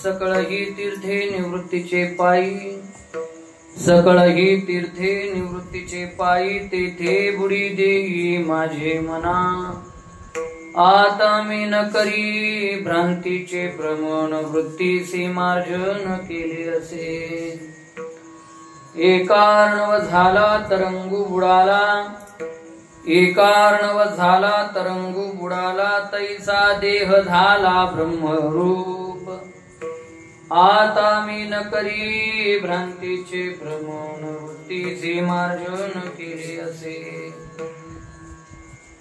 सकळ ही तीर्थे निवृत्तीचे पायी, सकळ ही तीर्थे निवृत्तीचे पायी, तेथे बुडी देई माझे मना। आता मी न करी भ्रांतीचे भ्रमण, वृत्तीचे मार्जन केले असे। एकार्णव झाला तरंगू बुडाला, एकार्णव झाला तरंगू बुडाला, तैसा देह झाला ब्रह्मरूप। आता मी न करी भ्रांतीचे भ्रमण, वृत्तीचे मार्जन केले असे।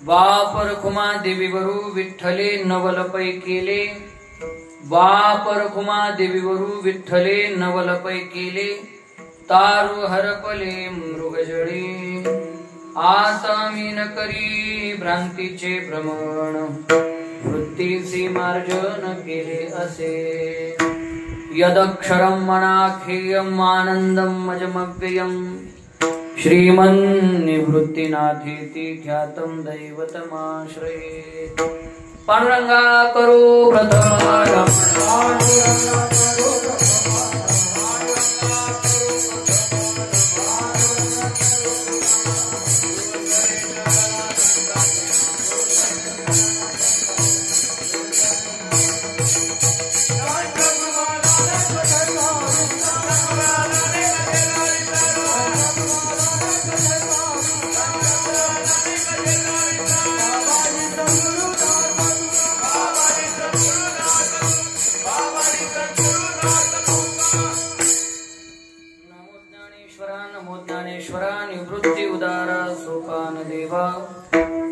वापर खुमा देवीवरू विठ्ठले नवलपै केले, वापर खुमा देवीवरू विठ्ठले नवलपै केले, तारू हरपले मृगजळी। आता मी न करी भ्रांतीचे भ्रमण, वृत्तीचे मार्जन केले असे। यदक्षरं मनाखेयं आनंदं अजमव्ययं, श्रीमन्निवृत्तिनाथेति ख्यातं दैवतमाश्रये। पांडुरंगा करो प्रथम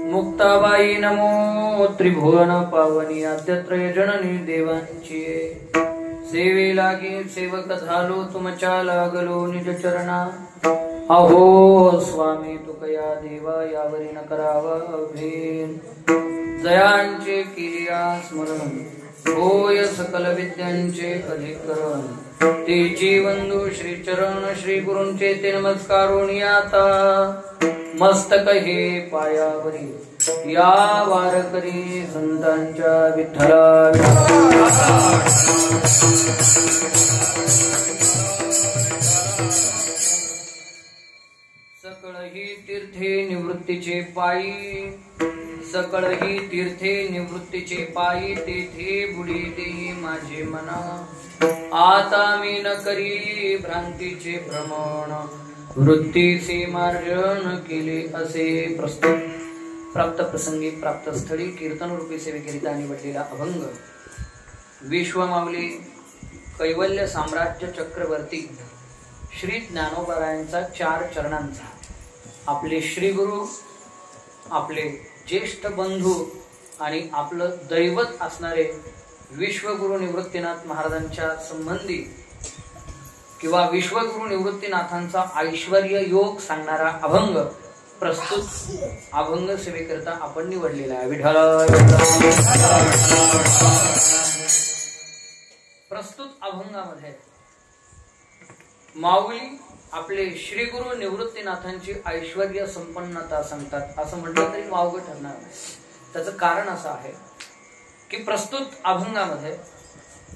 मुक्ताबाई नमो त्रिभुवन पावनी, आद्यत्रय जननी देवांची। सेवे लागी सेवक झालो तुमच्या, लागलो निज चरणा। अहो स्वामी तुकया देवा, यावरी न करावा अभेन। जयांचे किरिया स्मरण, होय सकल विद्यांचे अधिकरण। तेची वंदू श्री चरण, श्री गुरूंचे ते नमस्कारोनी आता। मस्तक हे पायावरी, या वारकरी संतांच्या विठ्ठला। सकळ ही तीर्थे निवृत्तीचे पायी, सकळ ही तीर्थे निवृत्तीचे पायी, तेथे बुडी देई माझे मना। आता मी न करी भ्रांतीचे भ्रमण, वृत्तीचे मार्जन केले असे। प्रस्तुत प्राप्त प्रसंगी प्राप्त स्थळी कीर्तन रूपी सेवेकरिता निवडलेला अभंग। विश्वमाऊली कैवल्य साम्राज्य चक्रवर्ती श्री ज्ञानोबारायांचा 4 चरणांचा, आपले श्री गुरु, आपले ज्येष्ठ बंधू आणि आपलं दैवत असणारे विश्वगुरु निवृत्तीनाथ महाराजांच्या संबंधी किंवा विश्वगुरु निवृत्तीनाथांचा ऐश्वर्य योग सांगणारा अभंग प्रस्तुत अभंग सेवेकरिता आपण निवडलेला आहे। विठ्ठला प्रस्तुत अभंगामध्ये माऊली आपले श्री गुरु निवृत्तीनाथांची ऐश्वर्य संपन्नता सांगतात। असं म्हटलं तरी वावगं ठरणार नाही। त्याचं कारण असं आहे की प्रस्तुत अभंगामध्ये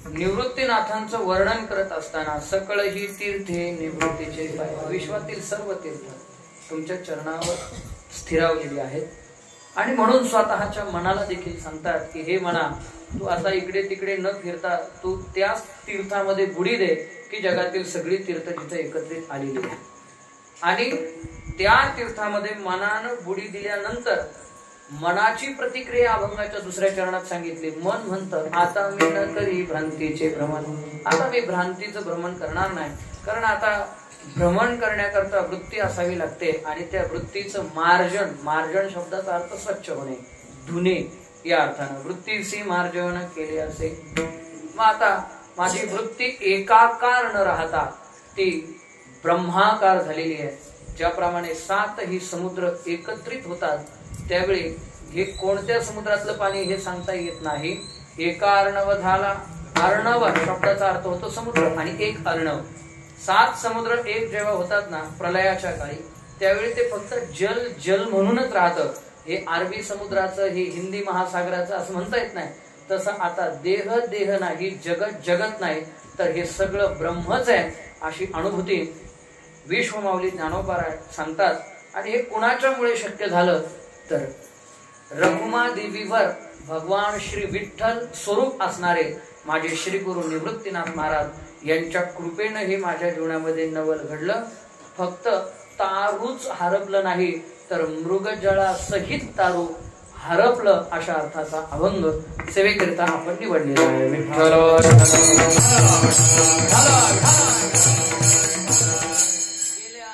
निवृत्तीनाथांचं वर्णन करत असताना सकळ ही तीर्थे निवृत्तीचे पाय, विश्वातील सर्व तीर्थ तुमच्या चरणावर स्थिरावलेली आहेत आणि म्हणून स्वतःच्या मनाला देखील सांगतात की हे मना, तू आता इकडे तिकडे न फिरता तू त्याच तीर्थामध्ये बुडी दे की जगातील सगळी तीर्थ जिथे एकत्रित आलेली आहे। आणि त्या तीर्थामध्ये मनानं बुडी दिल्यानंतर मनाची प्रतिक्रिया अभंगाच्या 2ऱ्या चरणात सांगितली। मन म्हणतं आता मी न करी भ्रांतीचे भ्रमण, आता मी भ्रांतीचं भ्रमण करणार नाही, कारण आता भ्रमण करण्याकरता वृत्ती असावी लागते आणि त्या वृत्तीचं मार्जन, मार्जन शब्दाचा अर्थ स्वच्छ होणे, धुणे या अर्थानं वृत्तीचे मार्जन केले असे। मग आता माझी वृत्ती एकाकार न राहता ती ब्रह्माकार झालेली आहे। ज्याप्रमाणे 7 ही समुद्र एकत्रित होतात त्यावेळी हे कोणत्या समुद्रातलं पाणी हे सांगता येत नाही। एका अर्णव झाला, अर्णव शब्दाचा अर्थ होतो समुद्र आणि एक अर्णव, 7 समुद्र एक जेव्हा होतात ना प्रलयाच्या काळी, त्यावेळी ते फक्त जल जल म्हणूनच राहतं। हे अरबी समुद्राचं, हे हिंदी महासागराचं असं म्हणता येत नाही। तसं आता देह देह नाही, जगत जगत नाही, तर हे सगळं ब्रह्मच आहे अशी अनुभूती विश्वमाऊली ज्ञानोबाराय सांगतात. आणि हे कुणाच्यामुळे शक्य झालं तर रघुमा देवीवर भगवान श्री विठ्ठल स्वरूप असणारे माझे श्री गुरु निवृत्तीनाथ महाराज यांच्या कृपेनं हे माझ्या जीवनामध्ये नवल घडलं. फक्त तारूच हरपलं नाही तर मृगजळा सहित तारू हरपलं अशा अर्थाचा अभंग सेवेकरिता आपण निवडलेला आहे. विठ्ठल गेल्या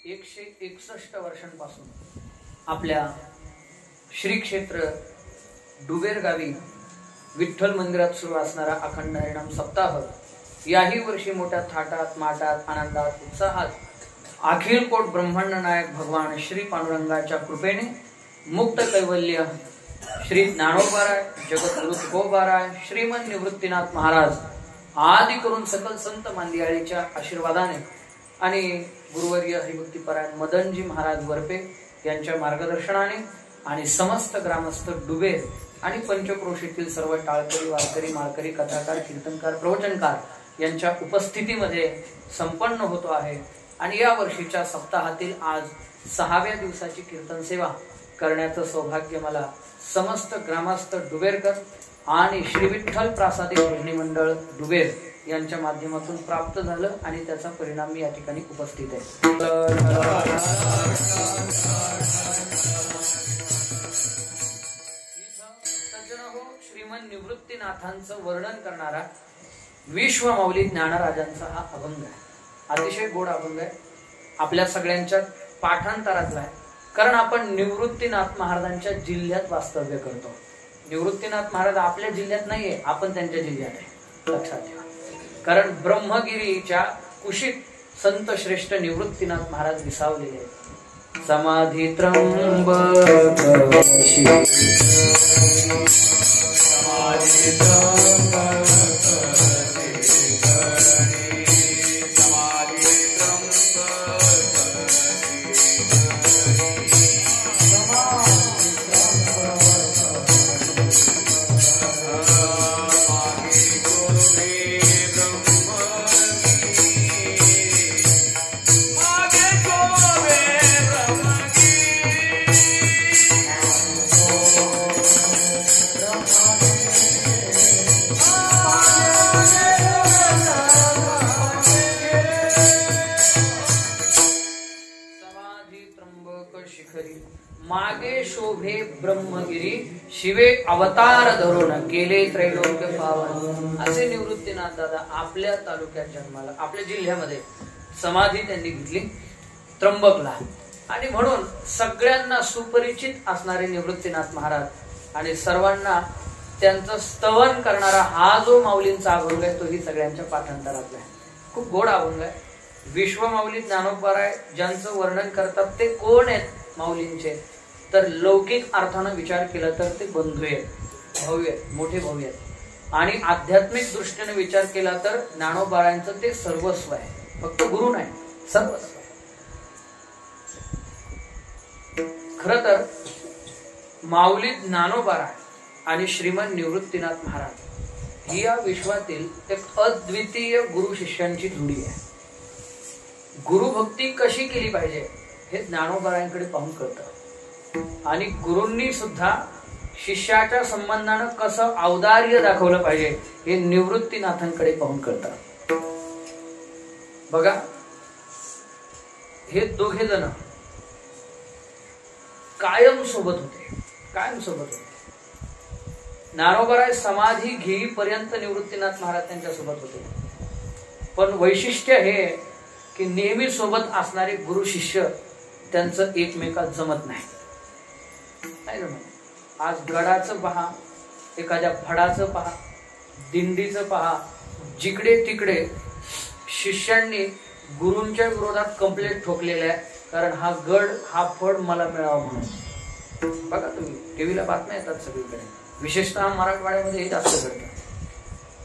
161 वर्षांपासून आपल्या श्री क्षेत्र डुबेर गावी विठ्ठल मंदिरात सुरू असणारा अखंड हरिनाम सप्ताह याही वर्षी मोठ्या थाटात माटात आनंदात उत्साहात अखिल कोट ब्रह्मांड नायक भगवान श्री पांडुरंगाच्या कृपेने मुक्त कैवल्य श्री ज्ञानोबाराय, जगद्गुरु तुकोबाराय, श्रीमंत निवृत्तीनाथ महाराज आदी करून सकल संत मांदियाळीच्या आशीर्वादाने आणि गुरुवर्य हरिभक्तीपरायण मदनजी महाराज वरपे यांच्या मार्गदर्शनाने आणि समस्त ग्रामस्थ डुबेर आणि पंचक्रोशीतील सर्व टाळकरी, वारकरी, माळकरी, कथाकार, कीर्तनकार, प्रवचनकार यांच्या उपस्थितीमध्ये संपन्न होतो आहे. आणि या वर्षीच्या सप्ताहातील आज 6व्या दिवसाची कीर्तन सेवा करण्याचं सौभाग्य मला समस्त ग्रामस्थ डुबेरकर आणि श्री विठ्ठल प्रासादिक भजनी मंडळ डुबेर यांच्या माध्यमातून प्राप्त झालं आणि त्याचा परिणाम मी या ठिकाणी उपस्थित आहे. श्रीमंत निवृत्तीनाथांचं वर्णन करणारा विश्वमाऊली ज्ञानराजांचा हा अभंग आहे. अतिशय गोड अभंग आहे. आपल्या सगळ्यांच्या पाठांतरातला आहे. कारण आपण निवृत्तीनाथ महाराजांच्या जिल्ह्यात वास्तव्य करतो. निवृत्तीनाथ महाराज आपल्या जिल्ह्यात नाहीये, आपण त्यांच्या जिल्ह्यात आहे, लक्षात ठेवा. कारण ब्रह्मगिरीच्या कुशीत संत श्रेष्ठ निवृत्तीनाथ महाराज विसावलेले आहेत. समाधी त्र्यंबक मागे शोभे ब्रह्मगिरी शिवे अवतार धरून केले त्रैलोक्य पावन. असे निवृत्तीनाथ दादा आपल्या तालुक्यात जन्माला, आपल्या जिल्ह्यामध्ये समाधी त्यांनी घेतली त्र्यंबकला. आणि म्हणून सगळ्यांना सुपरिचित असणारे निवृत्तीनाथ महाराज आणि सर्वांना त्यांचं स्तवन करणारा हा जो माऊलींचा अभंग आहे तोही सगळ्यांच्या पाठांतरातला आहे. खूप गोड अभंग आहे. विश्वमाऊली ज्ञानोबाराय ज्यांचं वर्णन करतात ते कोण आहेत माऊलींचे तर लौकिक अर्थानं विचार केला तर ते बंधू आहेत, भाऊ आहेत, मोठे भाऊ आहेत. आणि आध्यात्मिक दृष्टीने विचार केला तर ज्ञानोबारायांचं ते सर्वस्व आहे. फक्त गुरु नाही, सर्वस्व आहे. खर तर माऊली ज्ञानोबाराय आणि श्रीमंत निवृत्तीनाथ महाराज ही या विश्वातील एक अद्वितीय गुरु शिष्यांची जोडी आहे. गुरुभक्ती कशी केली पाहिजे हे ज्ञानोबारायांकडे पाहून कळतं. आणि गुरूंनी सुद्धा शिष्याच्या संबंधानं कसं औदार्य दाखवलं पाहिजे हे निवृत्तीनाथांकडे पाहून कळतं. बघा, हे दोघे जण कायम सोबत होते, कायम सोबत होते. ज्ञानोबाराय समाधी घेईपर्यंत निवृत्तीनाथ महाराज त्यांच्या सोबत होते. पण वैशिष्ट्य हे की नेहमी सोबत असणारे गुरु शिष्य त्यांचं एकमेकात जमत नाही. आज गडाचं पहा, एखाद्या फडाचं पहा, दिंडीचं पहा, जिकडे तिकडे शिष्यांनी गुरूंच्या विरोधात कंप्लेंट ठोकलेल्या आहे. कारण हा गड हा फड मला मिळावा म्हणून. बघा तुम्ही टीव्हीला बातम्या येतात सगळीकडे, विशेषतः मराठवाड्यामध्ये हे जास्त घडतं.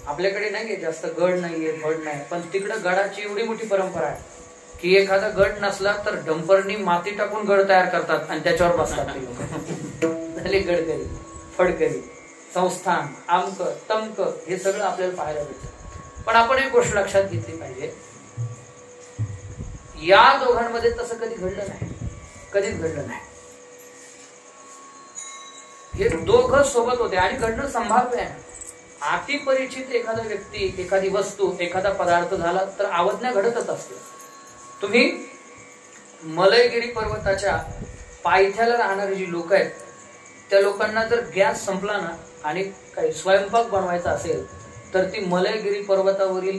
आपल्याकडे नाहीये जास्त गड नाहीये, फड नाही. पण तिकडे गडाची एवढी मोठी परंपरा आहे की एखादा गड नसला तर डंपरनी माती टाकून गड तयार करतात आणि त्याच्यावर बसतात ते लोक. झाले गडकरी, फडकरी, संस्थान, आमक तमक हे सगळं आपल्याला पाहायला भेटतं. पण आपण एक गोष्ट लक्षात घेतली पाहिजे, या दोघांमध्ये तसं कधी घडलं नाही, कधीच घडलं नाही. हे दोघं सोबत होते आणि घडणं संभाव्य आहे. अतिपरिचित एखादा व्यक्ती, एखादी वस्तू, एखादा पदार्थ झाला तर आवज्ञा घडतच असते. तुम्ही मलयगिरी पर्वताच्या पायथ्याला राहणारी जी लोक आहेत, त्या लोकांना जर गॅस संपला ना आणि काही स्वयंपाक बनवायचा असेल तर ती मलयगिरी पर्वतावरील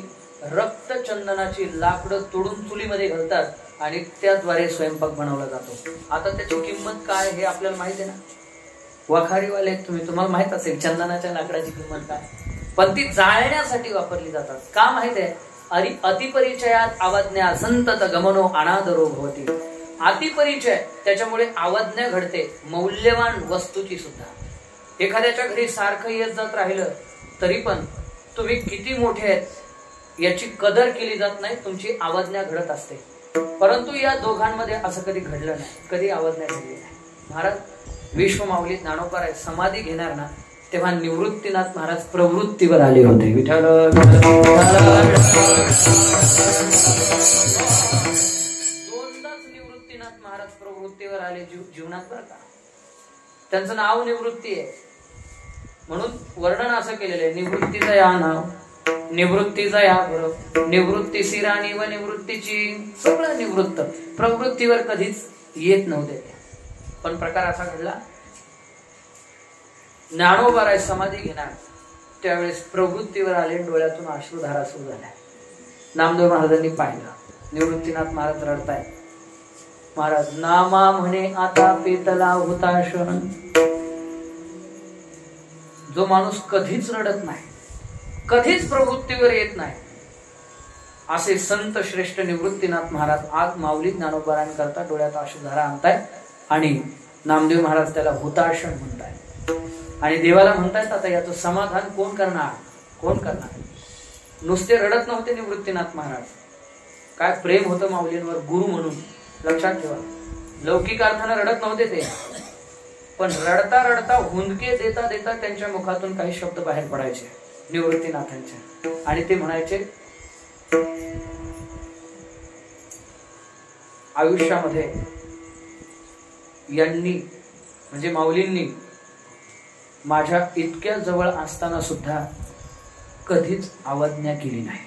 रक्तचंदनाची लाकडं तोडून चुलीमध्ये घालतात आणि त्याद्वारे स्वयंपाक बनवला जातो. आता त्याची किंमत काय हे आपल्याला माहिती आहे ना. वखारीवाले तुम्हाला माहित असेल चंदनाच्या लाकडाची किंमत काय, पण ती जाळण्यासाठी वापरली जातात. का माहित आहे? अतिपरिचयात आवज्ञा संतत गमनो अनादरो भवती. अतिपरिचय त्याच्यामुळे आवज्ञा घडते, मौल्यवान वस्तूची सुद्धा. एखाद्याच्या घरी सारखं येत जात राहिलं तरी पण तुम्ही किती मोठे आहेत याची कदर केली जात नाही, तुमची आवज्ञा घडत असते. परंतु या दोघांमध्ये असं कधी घडलं नाही, कधी आवज्ञा घडली नाही. महाराज विश्वमाऊली ज्ञानोबा समाधी घेणार ना तेव्हा निवृत्तीनाथ महाराज प्रवृत्तीवर आले होते. विठ्ठल दोनदाच निवृत्तीनाथ महाराज प्रवृत्तीवर आले जीवनात बरं का. त्यांचं नाव निवृत्ती आहे म्हणून वर्णन असं केलेलं आहे, निवृत्तीचं या नाव, निवृत्तीचा या बरोबर, निवृत्ती सिराणी व निवृत्तीची सगळं निवृत्त, प्रवृत्तीवर कधीच येत नव्हते. पण प्रकार असा घडला, ज्ञानोबा समाधी घेणार त्यावेळेस प्रवृत्तीवर आले, डोळ्यातून अश्रुधारा सुरू झाल्या. नामदेव महाराजांनी पाहिलं, निवृत्तीनाथ महाराज रडताय. महाराज नामा म्हणे आता पेतला हुताशन. जो माणूस कधीच रडत नाही, कधीच प्रवृत्तीवर येत नाही, असे संत श्रेष्ठ निवृत्तीनाथ महाराज आज माऊली ज्ञानोबारांकरता डोळ्यात अश्रुधारा आणताय आणि नामदेव महाराज त्याला हुताशन म्हणताय. आणि देवाला म्हणतायत आता याचं समाधान कोण करणार, कोण करणार. नुसते रडत नव्हते निवृत्तीनाथ महाराज, काय प्रेम होतं माऊलींवर गुरु म्हणून. लक्षात ठेवा, लौकिक अर्थानं रडत नव्हते ते, पण रडता रडता हुंदके देता देता त्यांच्या मुखातून काही शब्द बाहेर पडायचे निवृत्तीनाथांचे, आणि ते म्हणायचे, आयुष्यामध्ये यांनी म्हणजे माऊलींनी माझ्या इतक्या जवळ असताना सुद्धा कधीच आवज्ञा केली नाही.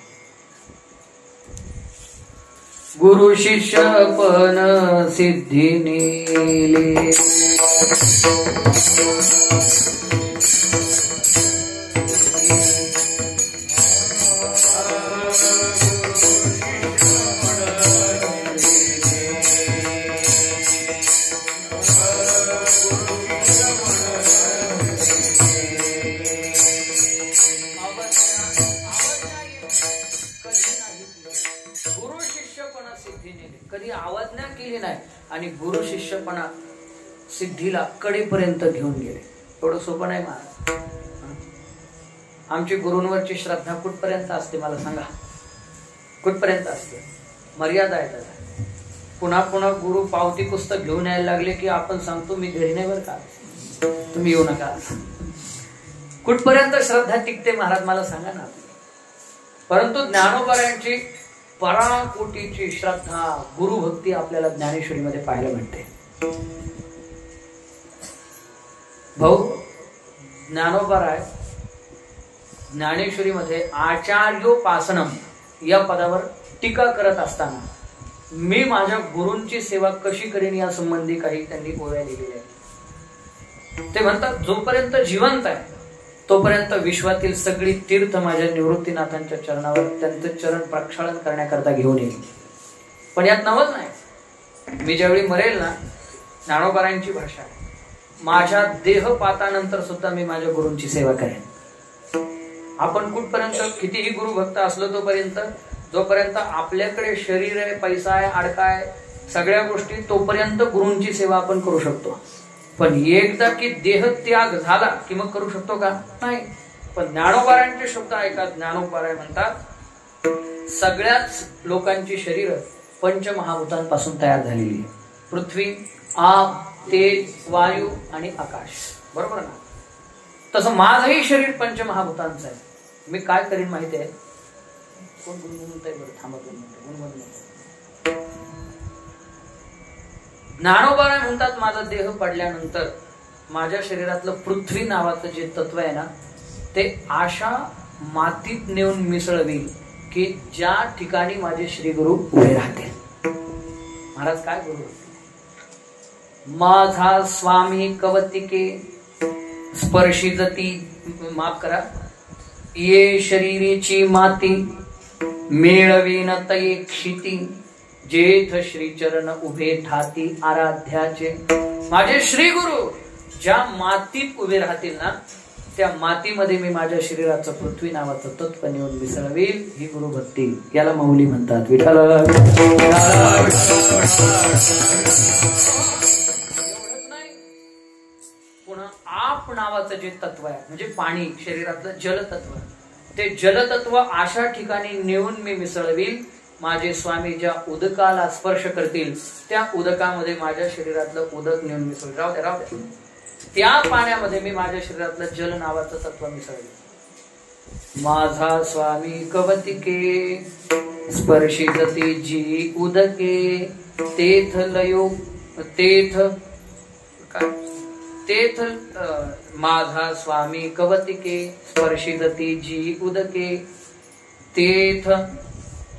गुरु शिष्य पण सिद्धी नेली, कधी आवज्ञा केली नाही आणि गुरु शिष्यपणा सिद्धीला कडेपर्यंत घेऊन गेले. एवढं सोपं नाही महाराज. आमची गुरूंवरची श्रद्धा कुठपर्यंत असते मला सांगा, कुठपर्यंत असते? मर्यादा येतात. पुन्हा पुन्हा गुरु पावती पुस्तक घेऊन यायला लागले की आपण सांगतो मी घरी नाही बरं का, तुम्ही येऊ नका. कुठपर्यंत श्रद्धा टिकते महाराज मला सांगा ना. परंतु ज्ञानोबारायांची पराकोटीची श्रद्धा, गुरुभक्ती आपल्याला ज्ञानेश्वरीमध्ये पाहायला मिळते. भाऊ ज्ञानोबाराय ज्ञानेश्वरीमध्ये आचार्योपासनम या पदावर टीका करत असताना मी माझ्या गुरूंची सेवा कशी करीन या संबंधी काही त्यांनी ओव्या लिहिलेल्या आहेत. ते म्हणतात, जोपर्यंत जिवंत आहे तोपर्यंत विश्वातील सगळी तीर्थ माझ्या निवृत्तीनाथांच्या चरणावर त्यांचं चरण प्रक्षालन करण्याकरता घेऊन येईल. पण यात नवल नाही, मी ज्यावेळी मरेल ना, ज्ञानोबारायांची भाषा आहे, माझ्या देहपातानंतर सुद्धा मी माझ्या गुरूंची सेवा करेन. आपण कुठपर्यंत कितीही गुरुभक्त असलो तोपर्यंत, जोपर्यंत आपल्याकडे शरीर आहे, पैसा आहे, अडका आहे, सगळ्या गोष्टी, तोपर्यंत गुरूंची सेवा आपण करू शकतो. पण एकदा की देह त्याग झाला की मग करू शकतो का? नाही. पण ज्ञानोबारायांचे शब्द ऐका. ज्ञानोबाराय म्हणतात, सगळ्याच लोकांची शरीर पंचमहाभूतांपासून तयार झालेली आहे. पृथ्वी, आप, तेज, वायू आणि आकाश, बरोबर ना. तसं माझंही शरीर पंचमहाभूतांचं आहे. मी काय करीन माहिती आहे? कोण गुणगुणतंय बरं? थांबा 2 मिनिटं. गुणगुण. ज्ञानोबा म्हणतात माझा देह पडल्यानंतर माझ्या शरीरातलं पृथ्वी नावाचं जे तत्व आहे ना, ते अशा मातीत नेऊन मिसळवी की ज्या ठिकाणी माझे श्री गुरु उभे राहतील. महाराज काय गुरु? माझा स्वामी कवतिके स्पर्शिजती, माफ करा, ये शरीरीची माती मेळवीन तये क्षिती, जेथ श्रीचरण उभे ठाती आराध्याचे. माझे श्री गुरु ज्या मातीत उभे राहतील ना, त्या मातीमध्ये मी माझ्या शरीराचं पृथ्वी नावाचं तत्व नेऊन मिसळवील. ही गुरु भक्ती, याला माऊली म्हणतात. विठ्ठल पुन्हा आप नावाचं जे तत्व आहे म्हणजे पाणी, शरीरातलं जलतत्व, ते जलतत्व अशा ठिकाणी नेऊन मी मिसळवील. माझे स्वामी ज्या उदकाला स्पर्श करतील त्या उदकामध्ये माझ्या शरीरातलं उदक नेऊन मिसळेल. राहू द्या. त्या पाण्यामध्ये मी माझ्या शरीरातलं जल नावाचं तत्व मिसळेल. माझा स्वामी कवतिके स्पर्शिजती जी उदके, तेथ लयो तेथ काय तेथ माझा स्वामी कवतिके स्पर्शिजती जी उदके, तेथ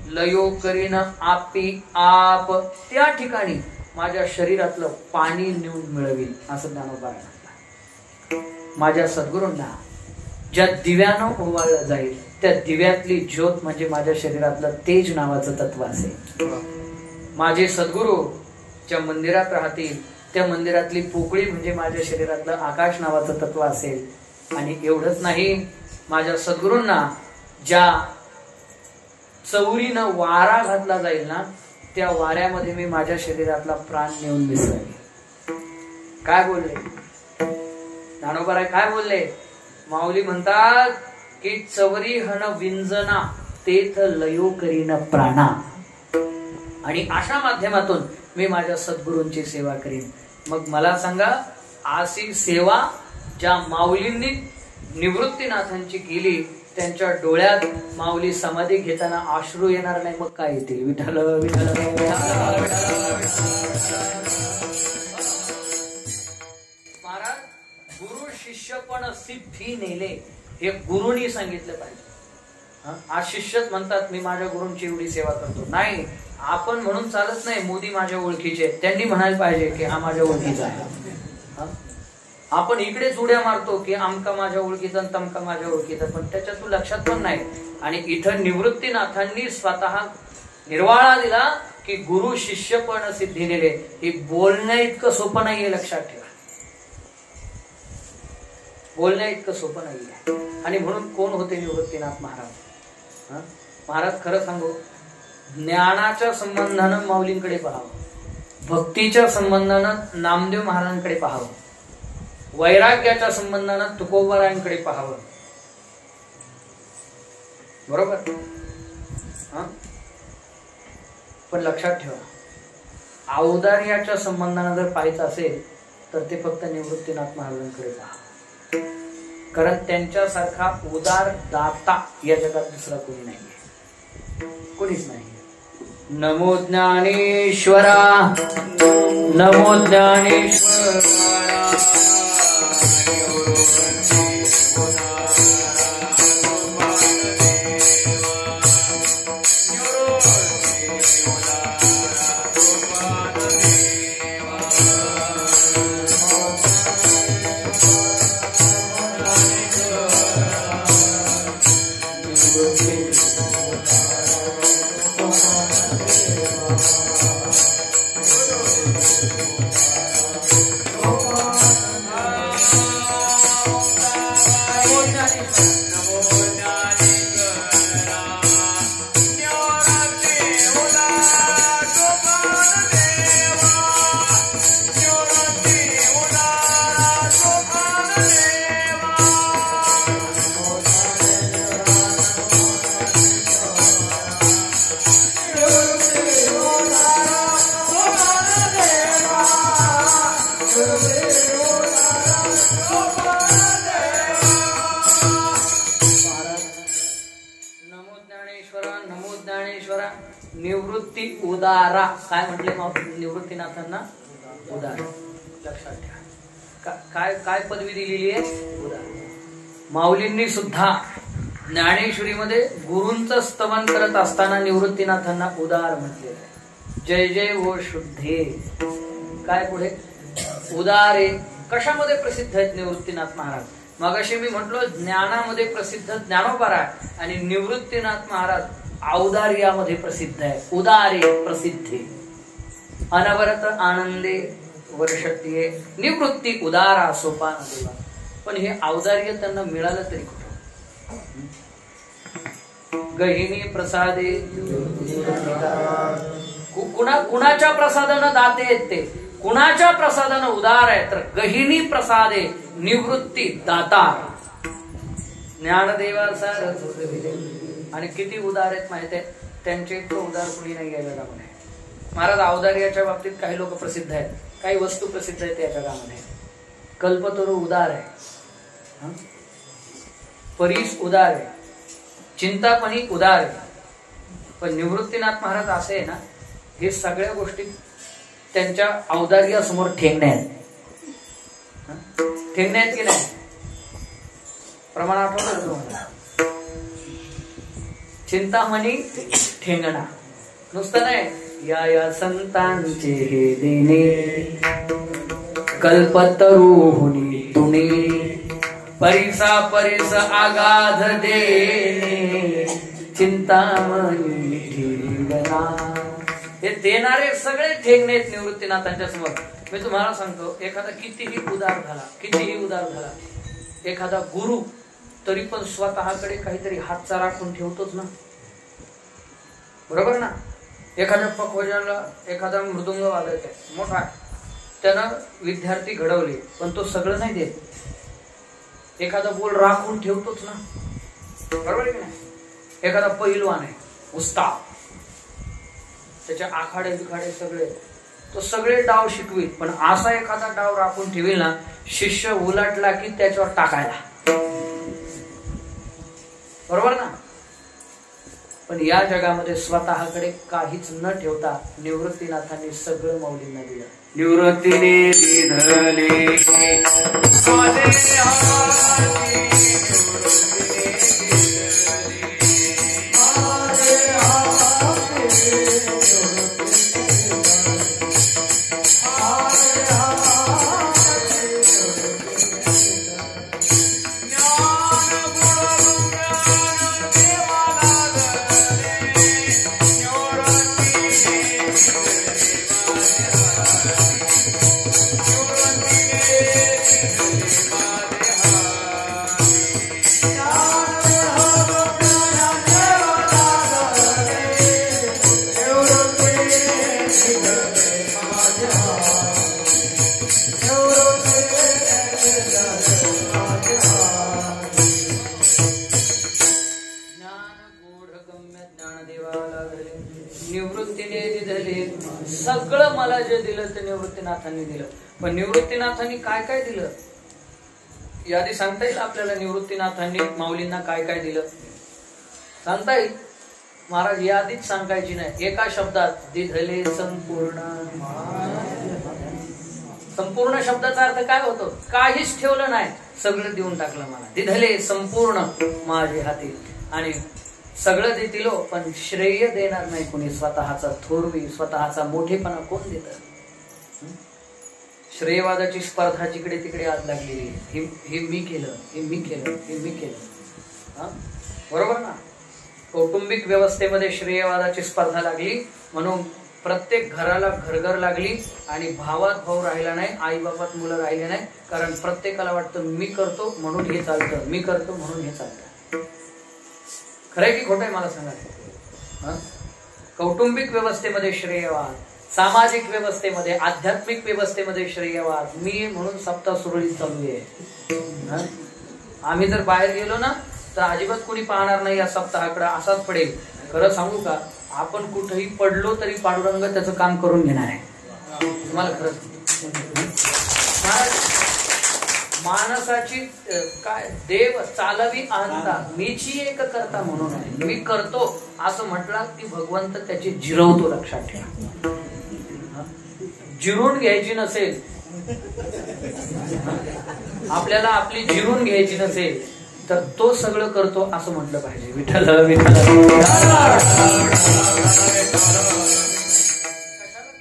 लयो करीन आपी आप. त्या ठिकाणी माझ्या शरीरातलं पाणी नेऊन मिळवेल असं ज्ञानोबा म्हणतात. माझ्या सद्गुरूंना ज्या दिव्यानं ओवाळलं जाईल त्या दिव्यातली ज्योत म्हणजे माझ्या शरीरातलं तेज नावाचं तत्व असेल. माझे सद्गुरू ज्या मंदिरात राहतील त्या मंदिरातली पोकळी म्हणजे माझ्या शरीरातलं आकाश नावाचं तत्व असेल. आणि एवढंच नाही, माझ्या सद्गुरूंना ज्या चौरीनं वारा घातला जाईल ना, त्या वाऱ्यामध्ये मी माझ्या शरीरातला प्राण नेऊन मिसळेल. काय बोलले ज्ञानोबा? काय बोलले? माऊली म्हणतात की चवरी हन विंजना तेथ लयो करीन प्राणा. आणि अशा माध्यमातून मी माझ्या सद्गुरूंची सेवा करीन. मग मला सांगा, अशी सेवा ज्या माऊलींनी निवृत्तीनाथांची केली, त्यांच्या डोळ्यात माऊली समाधी घेताना अश्रू येणार नाही, मग काय येतील? विठ्ठल विठ्ठल. महाराज गुरु शिष्य पण सिद्धी नेले हे गुरुनी सांगितलं पाहिजे. आज शिष्यच म्हणतात मी माझ्या गुरूंची एवढी सेवा करतो. नाही, आपण म्हणून चालत नाही. मोदी माझ्या ओळखीचे, त्यांनी म्हणायला पाहिजे की हा माझ्या ओळखीचा आहे. आपण इकडेच उड्या मारतो की आमका माझ्या ओळखीचा तमका माझ्या ओळखीचा, पण त्याच्यात तू लक्षात पण नाही. आणि इथं निवृत्तीनाथांनी स्वतः निर्वाळा दिला की गुरु शिष्य पण सिद्धी नेले. हे बोलण्या इतकं सोपं नाहीये, लक्षात ठेवा. बोलण्या इतकं सोपं नाहीये. आणि म्हणून कोण होते निवृत्तीनाथ महाराज? महाराज खरं सांगू, ज्ञानाच्या संबंधानं माऊलींकडे पाहावं, भक्तीच्या संबंधानं नामदेव महाराजांकडे पाहावं, वैराग्याच्या संबंधानं तुकोबारायांकडे पाहावं. बरोबर? पण लक्षात ठेवा, औदार्याच्या संबंधानं जर पाहायचं असेल तर ते फक्त निवृत्तीनाथ महाराजांकडे पहा. कारण त्यांच्यासारखा उदार दाता या जगात दुसरा कोणी नाहीये, कोणीच नाही. नमो ज्ञानेश्वरा, नमो ज्ञानेश्वरा. निवृत्ती उदारा. काय म्हटले निवृत्तीनाथांना? उदार. लक्षात ठेवा. काय काय पदवी दिलेली आहे? उदार. माऊलींनी सुद्धा ज्ञानेश्वरीमध्ये गुरूंचं स्तवन करत असताना निवृत्तीनाथांना उदार म्हटलेलं आहे. जय जय वो शुद्धे. काय पुढे? उदारे. कशामध्ये प्रसिद्ध आहेत निवृत्तीनाथ महाराज? मगाशी मी म्हटलो ज्ञानामध्ये प्रसिद्ध ज्ञानोबा आहे आणि निवृत्तीनाथ महाराज औदार्यामध्ये प्रसिद्ध आहे. उदारे प्रसिद्धे. अनवरत आनंदे वर्षतीये निवृत्ती उदारा सोपान देवा. पण हे औदार्य त्यांना मिळालं तरी कुठं? गहिनी प्रसादे. कुणाच्या प्रसादानं दाते आहेत ते? कुणाच्या प्रसादानं उदार आहे? तर गहिनी प्रसादे निवृत्ती दाता. ज्ञानदेवा सार. आणि किती उदार आहेत माहित आहे? त्यांचे इतकं उदार कुणी नाही आहे जगामध्ये. महाराज औदार्याच्या बाबतीत काही लोक प्रसिद्ध आहेत, काही वस्तू प्रसिद्ध आहेत या जगामध्ये. कल्पतरू उदार आहे, परीस उदार आहे, चिंतामणी उदार आहे. पण निवृत्तीनाथ महाराज असे आहे ना, हे सगळ्या गोष्टी त्यांच्या औदार्यासमोर ठेंगण्या आहेत. ठेंगण्या आहेत की नाही? प्रमाण आठवतं तुम्हाला? चिंतामणी ठेंगणा नुसतं नाही. या संतांचे हे देणे कल्पतरुहुनी तुणे परिसा परिस आगाध देणे चिंतामणी ठेंगणा. हे देणारे सगळे ठेंगणे आहेत निवृत्तीनाथांच्या समोर. मी तुम्हाला सांगतो, एखादा कितीही उदार झाला, एखादा गुरु तरी पण स्वतःकडे काहीतरी हातचा राखून ठेवतोच ना, बरोबर ना? एखाद्या पखवाजाला एखादा मृदुंग वाजत आहे मोठा, त्यानं विद्यार्थी घडवले पण तो सगळं नाही देत. एखादा बोल राखून ठेवतोच ना, बरोबर आहे की नाही? एखादा पहिलवान आहे उस्ताद, त्याचे आखाडे बिखाडे सगळे, तो सगळे डाव शिकवील, पण असा एखादा डाव राखून ठेवील ना, शिष्य उलटला की त्याच्यावर टाकायला, बरोबर ना? पण या जगामध्ये स्वतःकडे काहीच न ठेवता निवृत्तीनाथांनी सगळं माऊलींना दिलं. निवृत्तीने दिधले सगळं मला जे दिलं ते निवृत्तीनाथांनी दिलं. पण निवृत्तीनाथांनी काय काय दिलं यादी सांगता येईल आपल्याला? निवृत्तीनाथांनी माऊलींना काय काय दिलं सांगता येईल? महाराज यादीच सांगायची नाही, एका शब्दात दिधले संपूर्ण. संपूर्ण शब्दाचा अर्थ काय होतो? काहीच ठेवलं नाही, सगळं देऊन टाकलं मला. दिधले संपूर्ण माझे हाती. आणि सगळं देतील पण श्रेय देणार नाही कोणी. स्वतःचा थोरवी, स्वतःचा मोठेपणा कोण देत? श्रेयवादाची स्पर्धा जिकडे तिकडे आज लागलेली. हे मी केलं, हे मी केलं, हे मी केलं, बरोबर ना? कौटुंबिक व्यवस्थेमध्ये श्रेयवादाची स्पर्धा लागली म्हणून प्रत्येक घराला घरघर लागली आणि भावात भाऊ राहिला नाही, आई बापात मुलं राहिले नाही. कारण प्रत्येकाला वाटतं मी करतो म्हणून हे चालतं, मी करतो म्हणून हे चालतं. खरंय की खोटं आहे मला सांगा? कौटुंबिक व्यवस्थेमध्ये श्रेयवाद, सामाजिक व्यवस्थेमध्ये, आध्यात्मिक व्यवस्थेमध्ये श्रेयवाद. मी म्हणून सप्ताह सुरळीत चालू आहे. आम्ही जर बाहेर गेलो ना तर अजिबात कोणी पाहणार नाही या सप्ताहाकडे, असाच पडेल. खरं सांगू का, आपण कुठेही पडलो तरी पांडुरंग त्याचं काम करून घेणार आहे. तुम्हाला खरंच माणसाची काय देव चालवी अहंता मीची एक करता म्हणून आहे. मी करतो असं म्हटलं की भगवंत त्याची जिरवतो. लक्षात ठेवा. जिरून घ्यायची नसेल आपल्याला, आपली जिरून घ्यायची नसेल तर तो सगळं करतो असं म्हटलं पाहिजे. विठ्ठल विठ्ठल. कशाला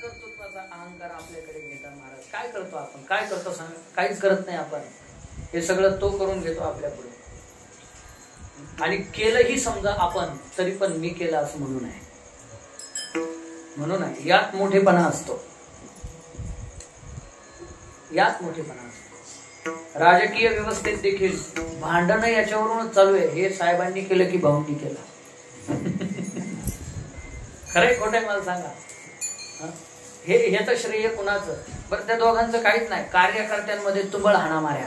कर्तृत्वाचा अहंकार आपल्याकडे घेता महाराज? काय करतो आपण? काय करतो सांग? काहीच करत नाही आपण. हे सगळं तो करून घेतो आपल्या पुढे. आणि केलंही समजा आपण तरी पण मी केलं असं म्हणून आहे. म्हणून आहे यात मोठेपणा असतो. यात मोठेपणा असतो. राजकीय व्यवस्थेत देखील भांडण याच्यावरूनच चालू आहे. हे साहेबांनी केलं की भाऊंनी केलं. खरंय खोटंय मला सांगा. हे तर श्रेय कुणाचं? बरं त्या दोघांचं काहीच नाही. कार्यकर्त्यांमध्ये तुंबळ हाणा मार्या.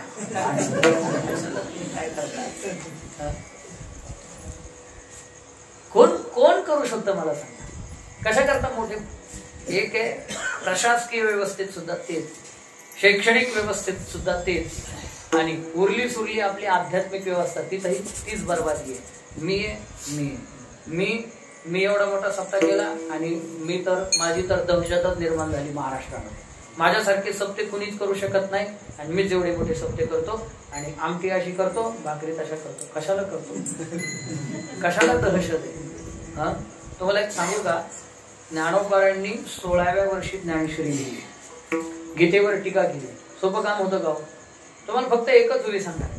कोण करू शकतं मला सांगा? कशा करता मोठे? एक आहे प्रशासकीय व्यवस्थेत सुद्धा तेच, शैक्षणिक व्यवस्थेत सुद्धा तेच, आणि उरली सुरली आपली आध्यात्मिक व्यवस्था तिथंही तीच बरबादी आहे. मी एवढा मोठा सप्ताह केला आणि माझी तर दहशतच निर्माण झाली महाराष्ट्रामध्ये. माझ्यासारखे सप्ते कुणीच करू शकत नाही आणि मी जेवढे मोठे सप्ते करतो आणि आमटी अशी करतो, भाकरी तशा करतो. कशाला करतो? कशाला दहशत आहे? हा, तुम्हाला एक सांगू का? ज्ञानोबारांनी 16व्या वर्षी ज्ञानेश्वरी लिहिली, गीतेवर टीका केली. सोपं काम होतं का? तुम्हाला फक्त एकच ओवी सांगणार.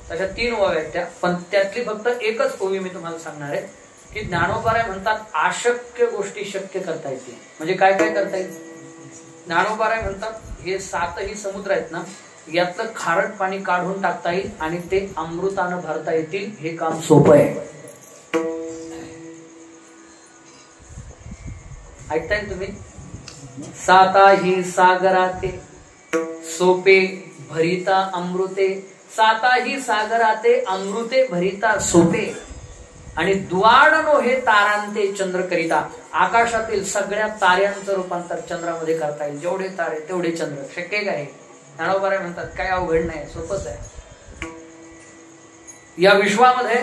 तशा 3 ओव्या आहेत त्या, पण त्यातली फक्त एकच ओवी मी तुम्हाला सांगणार आहे की ज्ञानोबाराय म्हणतात अशक्य गोष्टी शक्य करता येतील. म्हणजे काय काय करता येईल? ज्ञानोबाराय म्हणतात हे 7ही समुद्र आहेत ना, यातलं खारट पाणी काढून टाकता येईल आणि ते अमृतानं भरता येतील. हे काम सोपं आहे. ऐकताय तुम्ही? 7ही सागराते सोपे भरिता अमृते, 7ही सागराते अमृते भरिता सोपे, आणि द्वाडनो हे तारांते चंद्र करिता. आकाशातील सगळ्या ताऱ्यांचं रूपांतर चंद्रामध्ये करता येईल. जेवढे तारे तेवढे चंद्र. शक्य आहे? ज्ञानोबाराय म्हणतात काय अवघड नाही, सोपंच आहे. या विश्वामध्ये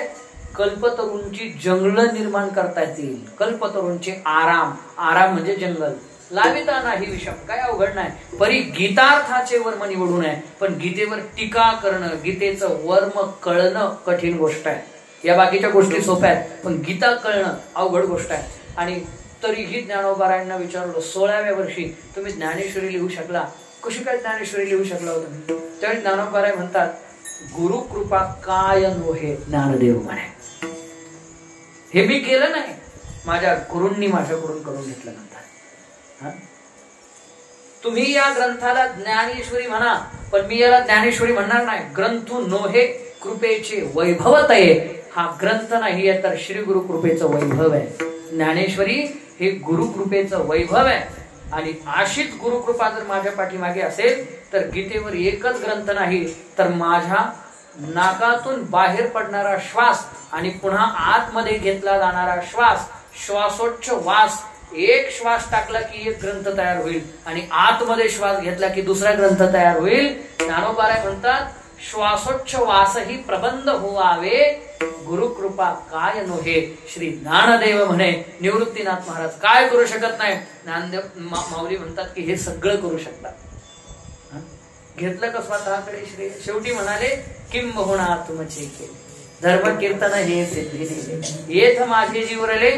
कल्पतरूंची जंगल निर्माण करता येतील. कल्पतरूंचे आराम म्हणजे जंगल लाविता नाही विषम. काय अवघड नाही. परी गीतार्थाचे वर्म निवडून आहे, पण गीतेवर टीका करणं, गीतेचं वर्म कळणं कठीण गोष्ट आहे. या बाकीच्या गोष्टी सोप्या आहेत, पण गीता कळणं अवघड गोष्ट आहे. आणि तरीही ज्ञानोबारायांना विचारलं 16व्या वर्षी तुम्ही ज्ञानेश्वरी लिहू शकला, कशी काय ज्ञानेश्वरी लिहू शकला हो तुम्ही? त्यावेळी ज्ञानोबाराय म्हणतात गुरु कृपा काय नोहे ज्ञानदेव म्हणे. हे मी केलं नाही, माझ्या गुरूंनी माझ्याकडून करून घेतलं म्हणतात. तुम्ही या ग्रंथाला ज्ञानेश्वरी म्हणा, पण मी याला ज्ञानेश्वरी म्हणणार नाही. ग्रंथू नोहे कृपेचे वैभवतये. हा ग्रंथ नाही आहे तर श्री गुरु कृपेचं वैभव आहे. ज्ञानेश्वरी हे गुरु कृपेचं वैभव आहे. आणि अशीच गुरुकृपा जर माझ्या पाठीमागे असेल तर गीतेवर एकच ग्रंथ नाही तर माझ्या नाकातून बाहेर पडणारा श्वास आणि पुन्हा आतमध्ये घेतला जाणारा श्वास, श्वासोच्छवास, एक श्वास टाकला की एक ग्रंथ तयार होईल आणि आतमध्ये श्वास घेतला की दुसरा ग्रंथ तयार होईल. ज्ञानोबाराय म्हणतात श्वासोच्छवासही प्रबंध होवावे, गुरुकृपा काय नोहे. श्री ज्ञानदेव म्हणे निवृत्तीनाथ महाराज काय करू शकत नाही. ज्ञानदेव माऊली म्हणतात की हे सगळं करू शकतात. घेतलं का स्वतःकडे श्रेय? शेवटी म्हणाले किंबहुना तुमचे केले धर्म कीर्तन हे सिद्धी येथ माझे जीवरले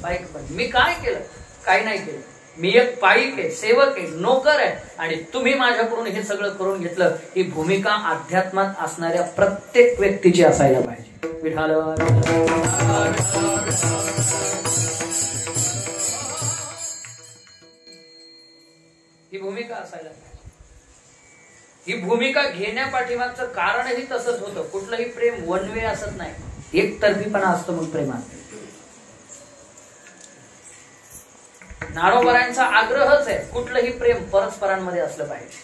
पाईक. पण मी काय केलं? काही नाही केलं. मी एक पाईक आहे, सेवक आहे, नोकर आहे, आणि तुम्ही माझ्याकडून हे सगळं करून घेतलं. ही भूमिका अध्यात्मात असणाऱ्या प्रत्येक व्यक्तीची असायला पाहिजे. विठाल ही भूमिका असायला पाहिजे. ही भूमिका घेण्यापाठीमागचं कारणही तसंच होतं. कुठलंही प्रेम वन वे असत नाही, एकतर्फीपणा असतो. मग प्रेमात ज्ञानोबारायांचा आग्रहच आहे कुठलंही प्रेम परस्परांमध्ये असलं पाहिजे.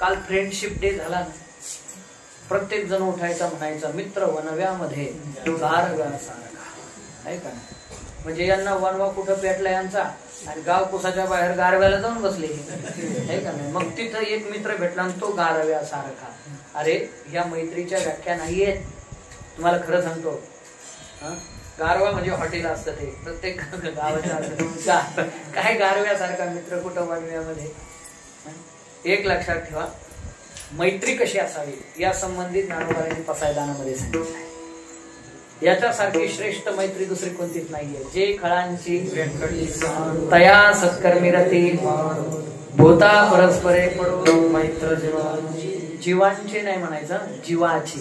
काल फ्रेंडशिप डे झाला ना, प्रत्येक जण उठायचा म्हणायचा मित्र वनव्यामध्ये गारगा सारखा आहे का. म्हणजे यांना वनवा कुठं पेटला यांचा, आणि गाव कुसाच्या बाहेर गारव्याला जाऊन बसले हे का नाही. मग तिथं एक मित्र भेटला आणि तो गारव्या सारखा. अरे या मैत्रीच्या व्याख्या नाहीयेत, तुम्हाला खरं सांगतो. गारवा म्हणजे हॉटेल असतं ते प्रत्येक गावाच्या. काय गारव्यासारखा मित्र कुठं वनव्यामध्ये. एक लक्षात ठेवा, मैत्री कशी असावी या संबंधित ज्ञानोबांनी पसायदानामध्ये सांगितलं. याच्यासारखी श्रेष्ठ मैत्री दुसरी कोणतीच नाहीये. जे खळांची तया सत्कर्मी रती भूता परस्परे पडो मैत्र जीवांची नाही म्हणायचं, जीवाची.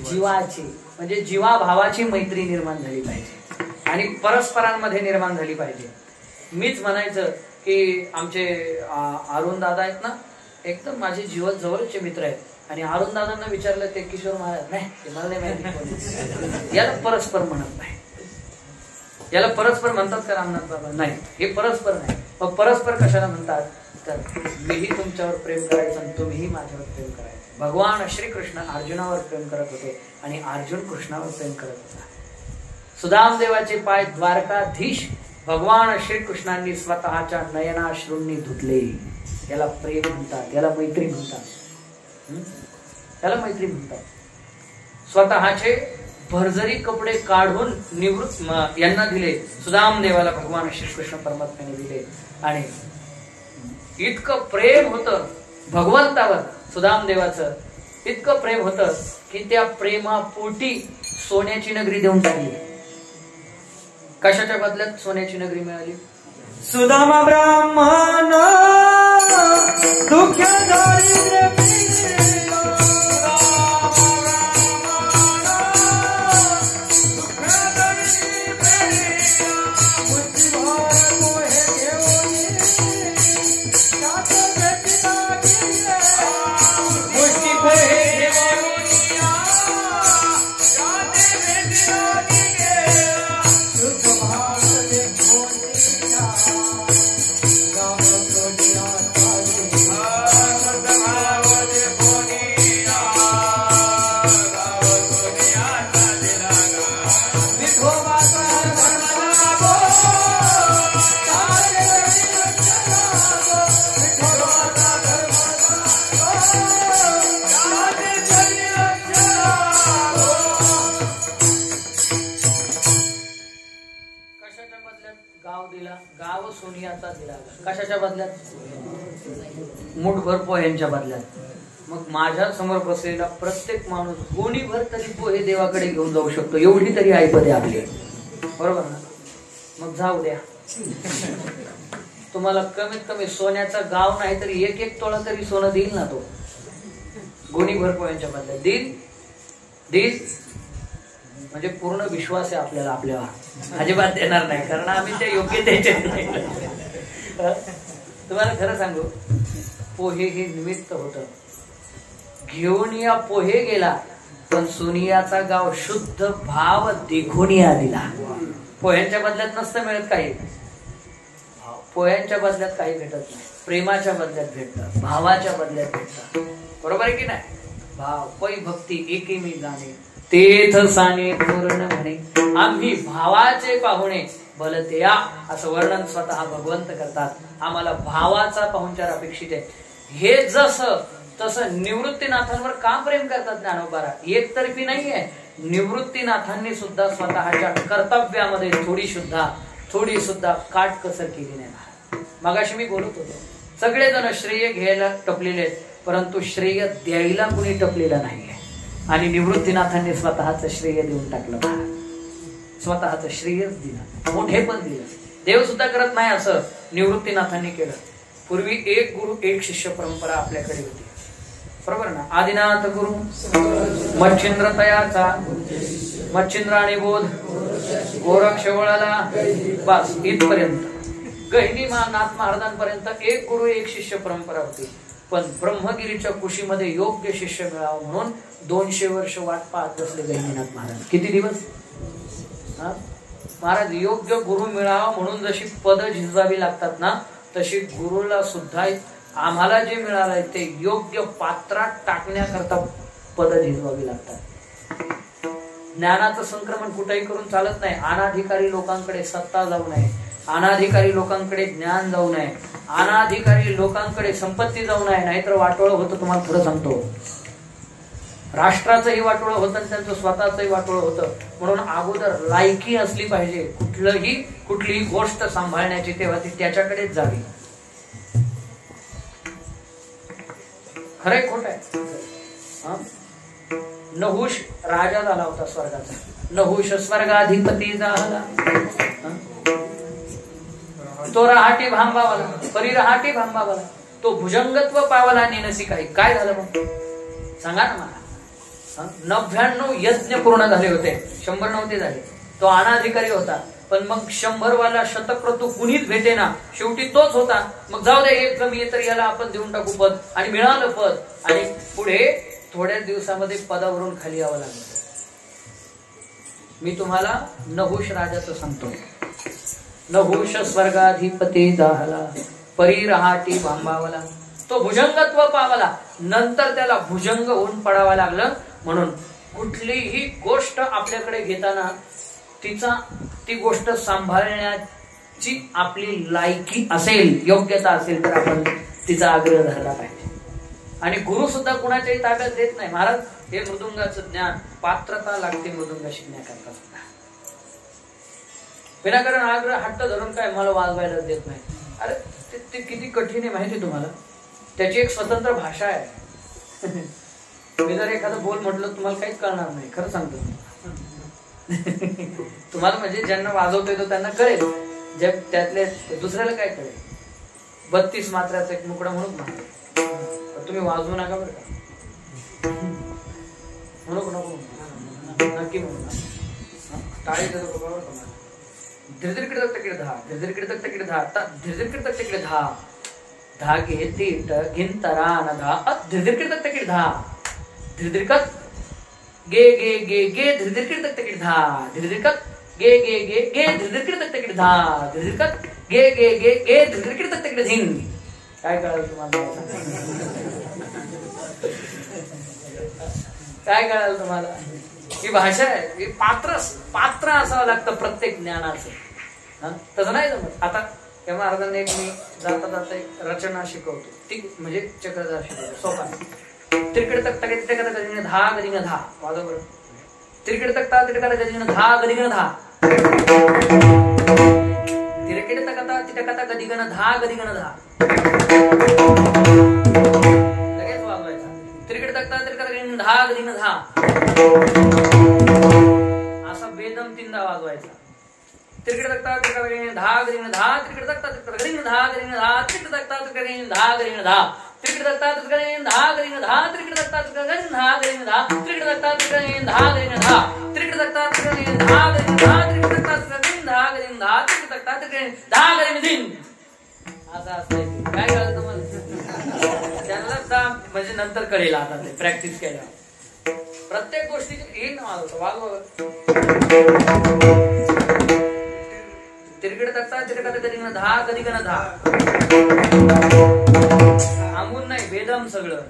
जीवाची म्हणजे जीवाभावाची मैत्री निर्माण झाली पाहिजे आणि परस्परांमध्ये निर्माण झाली पाहिजे. मीच म्हणायचं की आमचे अरुण दादा आहेत ना, एकदम माझे जीवन जवळचे मित्र आहेत. आणि अरुण दादांना विचारलं ते किशोर महाराज, नाही मला नाही माहिती. याला परस्पर म्हणत नाही. याला परस्पर म्हणतात का रामनाथ बाबा? नाही, हे परस्पर नाही. मग परस्पर कशाला म्हणतात? तर मीही तुमच्यावर प्रेम करायचं आणि तुम्हीही माझ्यावर प्रेम करायचं. भगवान श्रीकृष्ण अर्जुनावर प्रेम करत होते आणि अर्जुन कृष्णावर प्रेम करत होता. सुदामदेवाचे पाय द्वारकाधीश भगवान श्रीकृष्णांनी स्वतःच्या नयनाश्रूंनी धुतले. याला प्रेम म्हणतात, याला मैत्री म्हणतात. त्याला मैत्री म्हणतात. स्वतःचे भरजरी कपडे काढून निवृत्त यांना दिले. सुदाम देवाला भगवान श्रीकृष्ण परमात्म्याने दिले. आणि इतकं प्रेम होतं भगवंतावर सुदाम देवाचं, इतकं प्रेम होतं की त्या प्रेमापोटी सोन्याची नगरी देऊन टाकली. कशाच्या बदल्यात सोन्याची नगरी मिळाली? सुदामा ब्राह्मण दुःख कशाच्या बदल्यात? मुठभर पोह्यांच्या बदल्यात. मग माझ्या समोर बसलेला प्रत्येक माणूस गोणीभर तरी पोहे देवाकडे घेऊन जाऊ शकतो, एवढी तरी ऐपत आपली, बरोबर ना? मग जाऊ द्या. तुम्हाला कमीत कमी सोन्याचा गाव नाही तरी एक एक तोळा तरी सोनं देईल ना तो, गोणीभर पोह्यांच्या बदल्यात देईल. देईल म्हणजे पूर्ण विश्वास आहे आपल्याला आपल्यावर. अजिबात देणार नाही, कारण आम्ही त्या योग्य द्यायचे नाही. तुम्हाला खरं सांगू, पोहे हे निमित्त होतं. घेऊन या पोहे गेला, पण सोनियाचा गाव शुद्ध भाव देखून या दिला. पोह्यांच्या बदल्यात नसतं मिळत काही, पोह्यांच्या बदल्यात काही भेटत नाही. प्रेमाच्या बदल्यात भेटतं, भावाच्या बदल्यात भेटतं. बरोबर आहे की नाही? भाव पै भक्ती एके मी जाणे तेथ साने पूर्ण म्हणे, आम्ही भावाचे पाहुणे भलते या, असं वर्णन स्वतः भगवंत करतात. आम्हाला भावाचा पाहुणचार अपेक्षित आहे. हे जसं तसं निवृत्तीनाथांवर का प्रेम करतात ज्ञानोबारा? एकतर्फी नाहीये. निवृत्तीनाथांनी सुद्धा स्वतःच्या कर्तव्यामध्ये थोडी सुद्धा काटकसर केली नाही. मगाशी मी बोलत होतो, सगळेजण श्रेय घ्यायला टपलेले आहेत, परंतु श्रेय द्यायला कुणी टपलेलं नाहीये. आणि निवृत्तीनाथांनी स्वतःच श्रेय देऊन टाकलं. स्वतःच श्रेयच दिलं, मोठे पण दिलं. देव सुद्धा करत नाही असं निवृत्तीनाथांनी केलं. पूर्वी एक गुरु एक शिष्य परंपरा आपल्याकडे होती, बरोबर ना? आदिनाथ गुरु मच्छिंद्र तयाचा, मच्छिंद्र आणि बोध गोरक्ष वळाला, बस इथपर्यंत. गहिनी नाथ महाराजांपर्यंत एक गुरु एक शिष्य परंपरा होती. पण ब्रह्मगिरीच्या कुशीमध्ये योग्य शिष्य मिळावं म्हणून 200 वर्ष वाट पाहत बसले गहिनीनाथ महाराज. किती दिवस? महाराज योग्य गुरु मिळावा म्हणून जशी पद झिजवावी लागतात ना, तशी गुरुला सुद्धा आम्हाला जे मिळालंय ते योग्य पात्रात टाकण्याकरता पद झिजवावी लागतात. ज्ञानाचं संक्रमण कुठेही करून चालत नाही. अनाधिकारी लोकांकडे सत्ता जाऊ नये, अनाधिकारी लोकांकडे ज्ञान जाऊ नये, अनाधिकारी लोकांकडे संपत्ती जाऊ नये, नाहीतर वाटोळं होतं. तुम्हाला पुढे सांगतो, राष्ट्राचंही वाटोळं होतं आणि त्यांचं स्वतःचंही वाटोळं होतं. म्हणून अगोदर लायकी असली पाहिजे कुठलीही गोष्ट सांभाळण्याची, तेव्हा ती त्याच्याकडेच जावी. खरंय खोट आहे? नहुष राजा झाला होता स्वर्गाचा. नहुष स्वर्गाधिपती झाला, तो रहाटी भांबावाला, परी रहाटी भांबावाला, तो भुजंगत्व पावला नेनसी काही. काय झालं मग सांगा ना मला. 99 यज्ञ पूर्ण झाले होते, 100 नव्हते झाले. तो अनाधिकारी होता, पण मग 100 वाला शतक्रतू कुणीच भेटेना. शेवटी तोच होता. मग जाऊ दे, एक कमी आहे तर याला आपण देऊन टाकू पद, आणि मिळालं पद. आणि पुढे थोड्या दिवसामध्ये पदावरून खाली यावं लागलं. मी तुम्हाला नहुष राजाचं सांगतो. नहुष स्वर्गाधिपती झाला, परी रहाटी भांबावला, तो भुजंगत्व पावला. नंतर त्याला भुजंग होऊन पडावं लागलं. म्हणून कुठलीही गोष्ट आपल्याकडे घेताना ती गोष्ट सांभाळण्याची आपली लायकी असेल, योग्यता असेल, तर आपण तिचा आग्रह धरला पाहिजे. आणि गुरु सुद्धा कुणाच्याही ताब्यात देत नाही. महाराज, हे मृदुंगाचं ज्ञान, पात्रता लागते मृदुंग शिकण्याकरता सुद्धा. विनाकारण आग्रह हट्ट धरून काय मला वाजवायला देत नाही. अरे ते किती कठीण आहे माहिती तुम्हाला. त्याची एक स्वतंत्र भाषा आहे. मी जर एखादं बोल म्हटलं तुम्हाला काहीच कळणार नाही, खरं सांगतो. तुम्हाला म्हणजे ज्यांना वाजवता येतो त्यांना कळेल, जे त्यातले दुसऱ्याला काय कळेल. 32 मात्राचा एक मुकडा म्हणून तुम्ही वाजवू नका बरं का. नको नक्की म्हणू. टाळी देतो बरोबर तुम्हाला. धीरधीरकडे तिकडे धा, धीरधीरकडे तिकडे धा, धीरधीरकडे तिकडे धा, धागे तीट घिंतरा नधा, धीरधीरकडे तिकडे धा, धीरधीरकत गे गे गे गे, धीरधीरकडे तिकडे धा, धीरधीरकत गे गे गे गे, धीरधीरकडे तिकडे धा, धीरधीरकत गे गे गे गे, धीरधीरकडे तिकडे धिंग. काय कळालं तुम्हाला? काय कळालं तुम्हाला? ही भाषा आहे. ही पात्र असावं लागतं प्रत्येक ज्ञानाचं. तसं नाही जमत. आता त्या महाराजांनी एक मी जाता जाता एक रचना शिकवतो, ती म्हणजे चक्रधार शिकवतो. सोपा. तिरकडे तक्ता तिरकडे गदिंग धा गदिंग धा, वाजव बरं. तिरकडे तक्ता तिरकडे गदिंग धा गदिंग धा, तिरकडे तक्ता तिरकता गदिंग धा गदिंग धा, लगेच वाजवायचा. तिरकडे तक्ता तिरकता गदिंग धा गदिंग धा, असा बेदम 3दा वाजवायचा. तिरकडे तक्ता तिरकता गदिंग धा गदिंग धा, तिरकडे तक्ता तिरकता गदिंग धा गदिंग धा, तिरकडे तक्ता तिरकता गदिंग धा गदिंग धा, तिरकडे तक्ता तिरकता गदिंग धा गदिंग धा, तिरकडे तक्ता तिरकता गदिंग धा गदिंग धा, तिरकडे तक्ता तिरकता गदिंग धा गदिंग धा, तिरकडे तक्ता तिरकता गदिंग धा गदिंग धा, तिरकडे तक्ता तिरकता गदिंग धा गदिंग धा, तिरकडे तक्ता तिरकता गदिंग धा गदिंग धिंग. असं असतं. काय कळलं तुम्हाला? त्यांना म्हणजे नंतर कळेल. आता ते प्रॅक्टिस केल्यावर प्रत्येक गोष्टीची येईल ना वाजवा. तिरकडे तक्ता तिरकता गदिंग धा गदिंग धा, थांबून नाही, बेदम सगळं.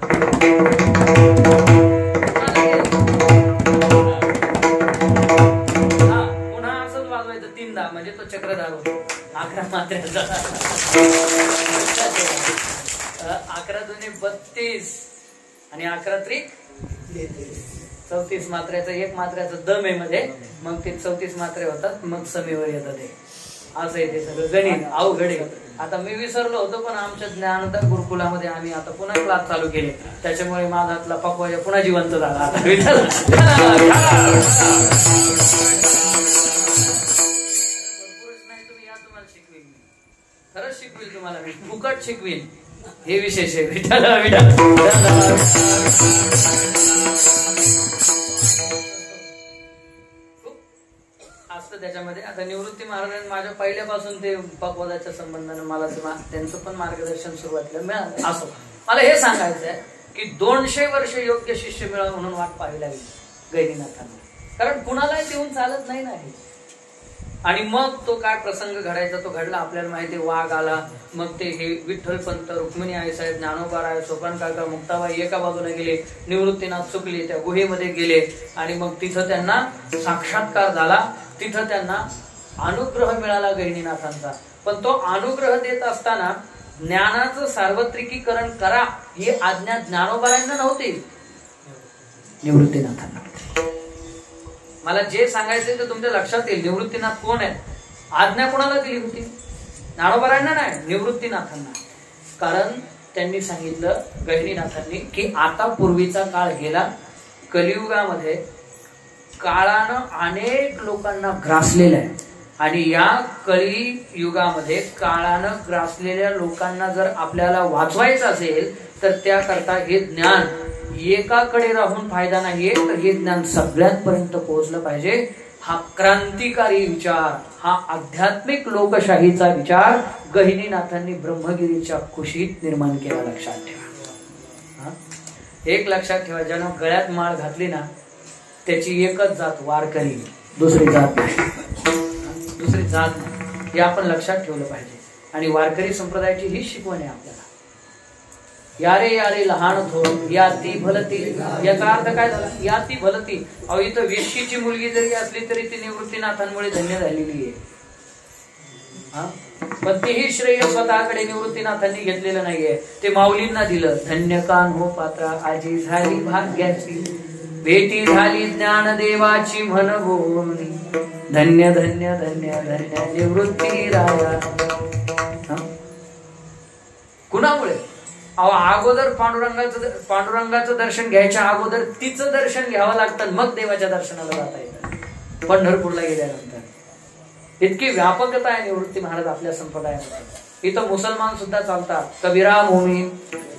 पुन्हा असंच वाजवायचं 3दा, म्हणजे तो चक्रधार होतो. 11 मात्र्याचा. 11 दुने 32 आणि 11 त्रिक 34 मात्र्याचं. 1 मात्र्याचं दम आहे मध्ये, मग ते 34 मात्रे होतात, मग समीवर येतात. ते असं आहे ते सगळं गणित अवघड आहे. आता मी विसरलो होतो, पण आमच्या ज्ञानदा गुरुकुलामध्ये आम्ही आता पुन्हा क्लास चालू केले, त्याच्यामुळे माझा हातला पकवाजा पुन्हा जिवंत झाला. आता तुम्हाला शिकवेन, खरंच शिकवेल तुम्हाला, मी फुकट शिकवेन. हे विशेष आहे. असतं त्याच्यामध्ये. आता निवृत्ती महाराजांनी माझ्या पहिल्यापासून ते पकवादाच्या संबंधाने मला त्यांचं पण मार्गदर्शन सुरुवातीला मिळालं. असो, मला हे सांगायचं आहे की 200 वर्ष योग्य शिष्य मिळावं म्हणून वाट पाहावी लागली गैरीनाथांना. कारण कुणालाही देऊन चालत नाही ना. आणि मग तो काय प्रसंग घडायचा तो घडला. आपल्याला माहिती आहे, वाघ आला, मग ते हे विठ्ठलपंत, रुक्मिणी आईसाहेब, ज्ञानोबाराय, सोपान काका, मुक्ताबाई एका बाजूने गेले, निवृत्तीनाथ चुकले, त्या गुहेमध्ये गेले आणि मग तिथं त्यांना साक्षात्कार झाला. तिथं त्यांना अनुग्रह मिळाला गहिनीनाथांचा. पण तो अनुग्रह देत असताना ज्ञानाचं सार्वत्रिकीकरण करा ही आज्ञा ज्ञानोबारायांना नव्हती, निवृत्तीनाथांना. मला जे सांगायचे ते तुमच्या लक्षात येईल. निवृत्तीनाथ कोण आहे? आज्ञा कोणाला दिली होती? ज्ञानोबारायांना नाही, निवृत्तीनाथांना. कारण त्यांनी सांगितलं गहिनीनाथांनी की आता पूर्वीचा काळ गेला, कलियुगामध्ये काळानं अनेक लोकांना ग्रासलेलं आहे आणि या कलियुगामध्ये काळानं ग्रासलेल्या लोकांना जर आपल्याला वाचवायचं असेल तर त्याकरता हे ज्ञान एकाकडे राहून फायदा नाहीये, तर हे ज्ञान सगळ्यांपर्यंत पोहोचलं पाहिजे. हा क्रांतिकारी विचार, हा आध्यात्मिक लोकशाहीचा विचार गहिनीनाथांनी ब्रह्मगिरीच्या कुशीत निर्माण केला. लक्षात ठेवा. एक लक्षात ठेवा, ज्यानं गळ्यात माळ घातली ना त्याची एकच जात वारकरी, दुसरी जात नाही, दुसरी जात नाही. हे आपण लक्षात ठेवलं पाहिजे. आणि वारकरी संप्रदायाची ही शिकवण आहे आपल्याला. यारे यारे लहान थोर या ती भलती, याचा अर्थ काय झाला? या ती भलती. अहो, इथं वेश्येची मुलगी जरी असली तरी ती निवृत्तीनाथांमुळे धन्य झालेली आहे. पण तेही श्रेय स्वतःकडे निवृत्तीनाथांनी घेतलेलं नाहीये, ते माऊलींना दिलं. धन्य कान हो पात्रा आजी झाली भाग्याची, भेटी झाली ज्ञानदेवाची म्हण बोलणी, धन्य धन्य धन्य धन्य निवृत्ती राया. कुणामुळे? अहो, अगोदर पांडुरंगाचं दर्शन घ्यायच्या अगोदर तिचं दर्शन घ्यावं लागतं, मग देवाच्या दर्शनाला जाता येतं. पंढरपूरला गेल्यानंतर इतकी व्यापकता आहे निवृत्ती महाराज आपल्या संप्रदायामध्ये. इथं मुसलमान सुद्धा चालतात. कबीरा मोमीन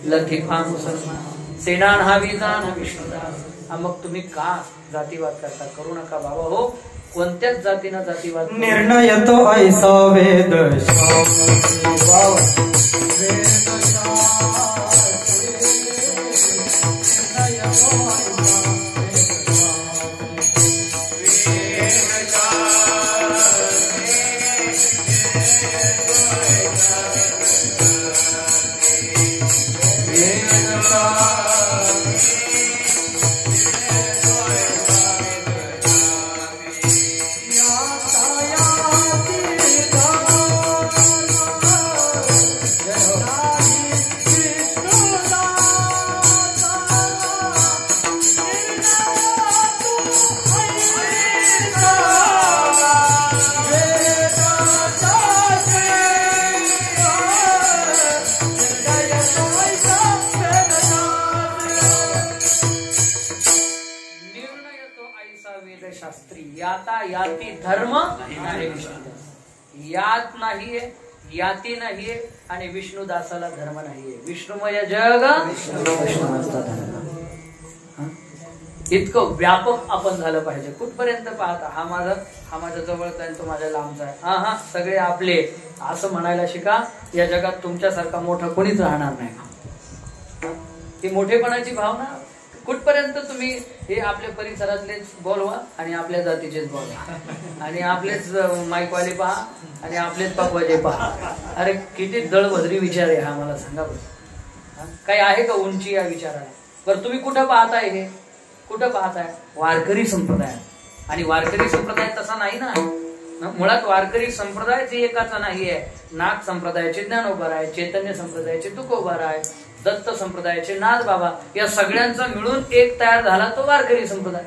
लतीफा मुसलमान, सेनान हा विजान विष्णुदास. मग तुम्ही का जातीवाद करता? करू नका बाबा. हो, कोणत्याच जातीनं जातीवाद. निर्णय तो ऐसा वेद याती धर्म यात नाहीये, याती नाहीये आणि विष्णुदासाला धर्म नाहीये. विष्णुमय जग विष्णुदासा धर्म. इतकं व्यापक आपण झालं पाहिजे. कुठपर्यंत पाहता? हा माझ्या जवळचा आहे, तो माझ्या लांबचा आहे, हा सगळे आपले, असं म्हणायला शिका. या जगात तुमच्यासारखा मोठा कोणीच राहणार नाही. ही मोठेपणाची भावना कुठपर्यंत तुम्ही हे आपल्या परिसरातलेच बोलवा आणि आपल्या जातीचेच बोलवा आणि आपलेच माईकवाले पहा आणि आपलेच पाकवाले पहा. अरे किती दळभद्री विचार आहे हा, मला सांगा बरं. काही आहे का उंची या विचाराला? बरं, तुम्ही कुठं पाहताय? हे कुठं पाहताय? वारकरी संप्रदाय. आणि वारकरी संप्रदाय तसा नाही ना. मुळात वारकरी संप्रदायच एकाचा नाहीये. नाथ संप्रदायाचे ज्ञानोबाराय, चैतन्य संप्रदायाचे तुकोबाराय, दत्त संप्रदायाचे नाथ बाबा, या सगळ्यांचा मिळून एक तयार झाला तो वारकरी संप्रदाय.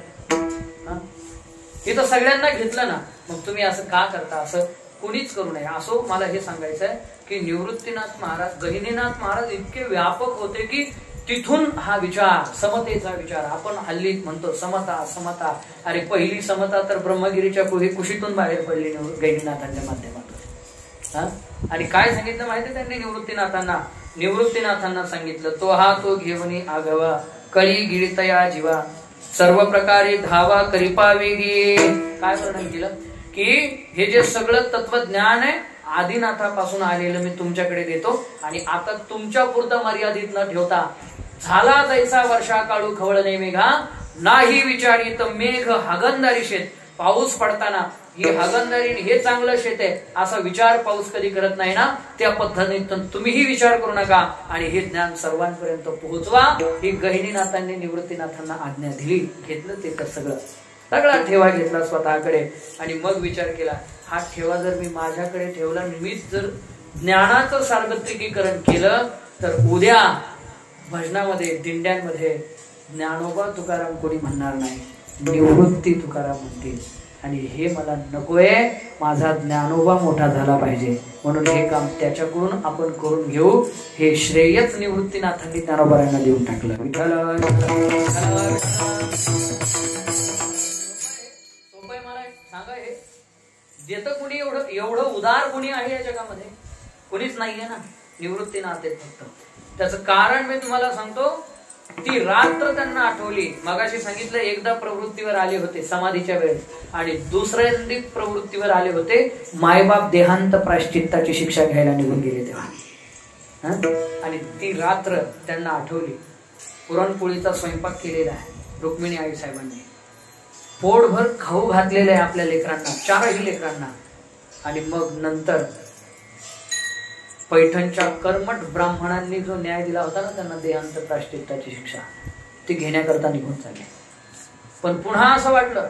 इथं सगळ्यांना घेतलं ना, मग तुम्ही असं का करता? असं कुणीच करू नये. असो, मला हे सांगायचं आहे की निवृत्तीनाथ महाराज, गहिनीनाथ महाराज इतके व्यापक होते की तिथून हा विचार, समतेचा विचार, आपण हल्ली म्हणतो समता समता. अरे पहिली समता तर ब्रह्मगिरीच्या कुशीतून बाहेर पडली गहिनीनाथांच्या माध्यमातून. आणि काय सांगितलं माहिती त्यांनी निवृत्तीनाथांना सांगितलं, तो हा तो घेऊन आघावा, कळी गिळतया जीवा, सर्व प्रकारे धावा करिपा वेगी. काय वर्णन केलं की हे जे सगळं तत्वज्ञान आहे आदिनाथापासून आलेलं मी तुमच्याकडे देतो आणि आता तुमच्या पुरतं मर्यादित न ठेवता, झाला जैसा वर्षा काळू खवळ नाही मेघा, नाही विचारित मेघ हागंदारी शेत. पाऊस पडताना ही हागणदारी हे चांगलं शेत आहे असा विचार पाऊस कधी करत नाही ना, त्या पद्धतीने तुम्हीही विचार करू नका आणि हे ज्ञान सर्वांपर्यंत पोहोचवा. ही गहिनीनाथांनी निवृत्तीनाथांना आज्ञा दिली. घेतलं ते तर सगळा ठेवा घेतला स्वतःकडे आणि मग विचार केला, हा ठेवा जर मी माझ्याकडे ठेवला, मीच जर ज्ञानाचं सार्वत्रिकीकरण केलं तर उद्या भजनामध्ये दिंड्यांमध्ये ज्ञानोबा तुकाराम कोणी म्हणणार नाही, निवृत्ती तुकाराम म्हणतील. आणि हे मला नकोय. माझा ज्ञानोबा मोठा झाला पाहिजे म्हणून हे काम त्याच्याकडून आपण करून घेऊ. हे श्रेयच निवृत्तीनाथांनी ज्ञानोबांना देऊन टाकलं. सोपय मला सांगा, हे देतं कुणी? एवढं उदार कुणी आहे या जगामध्ये? कुणीच नाहीये ना, निवृत्तीनाथ आहेत फक्त. त्याचं कारण मी तुम्हाला सांगतो. ती रात्र त्यांना आठवली. मगाशी सांगितलं एकदा प्रवृत्तीवर आले होते समाधीच्या वेळेस आणि दुसऱ्यांदी प्रवृत्तीवर आले होते मायबाप देहांत प्रायश्चित्ताची शिक्षा घ्यायला निघून गेले तेव्हा. आणि ती रात्र त्यांना आठवली. पुरणपोळीचा स्वयंपाक केलेला आहे रुक्मिणी आई साहेबांनी. पोटभर खाऊ घातलेलं आहे आपल्या लेकरांना, 4ही लेकरांना. आणि मग नंतर पैठणच्या कर्मठ ब्राह्मणांनी जो न्याय दिला होता ना त्यांना देहांत प्रायश्चित्ताची शिक्षा, ती घेण्याकरता निघून चालले. पण पुन्हा असं वाटलं,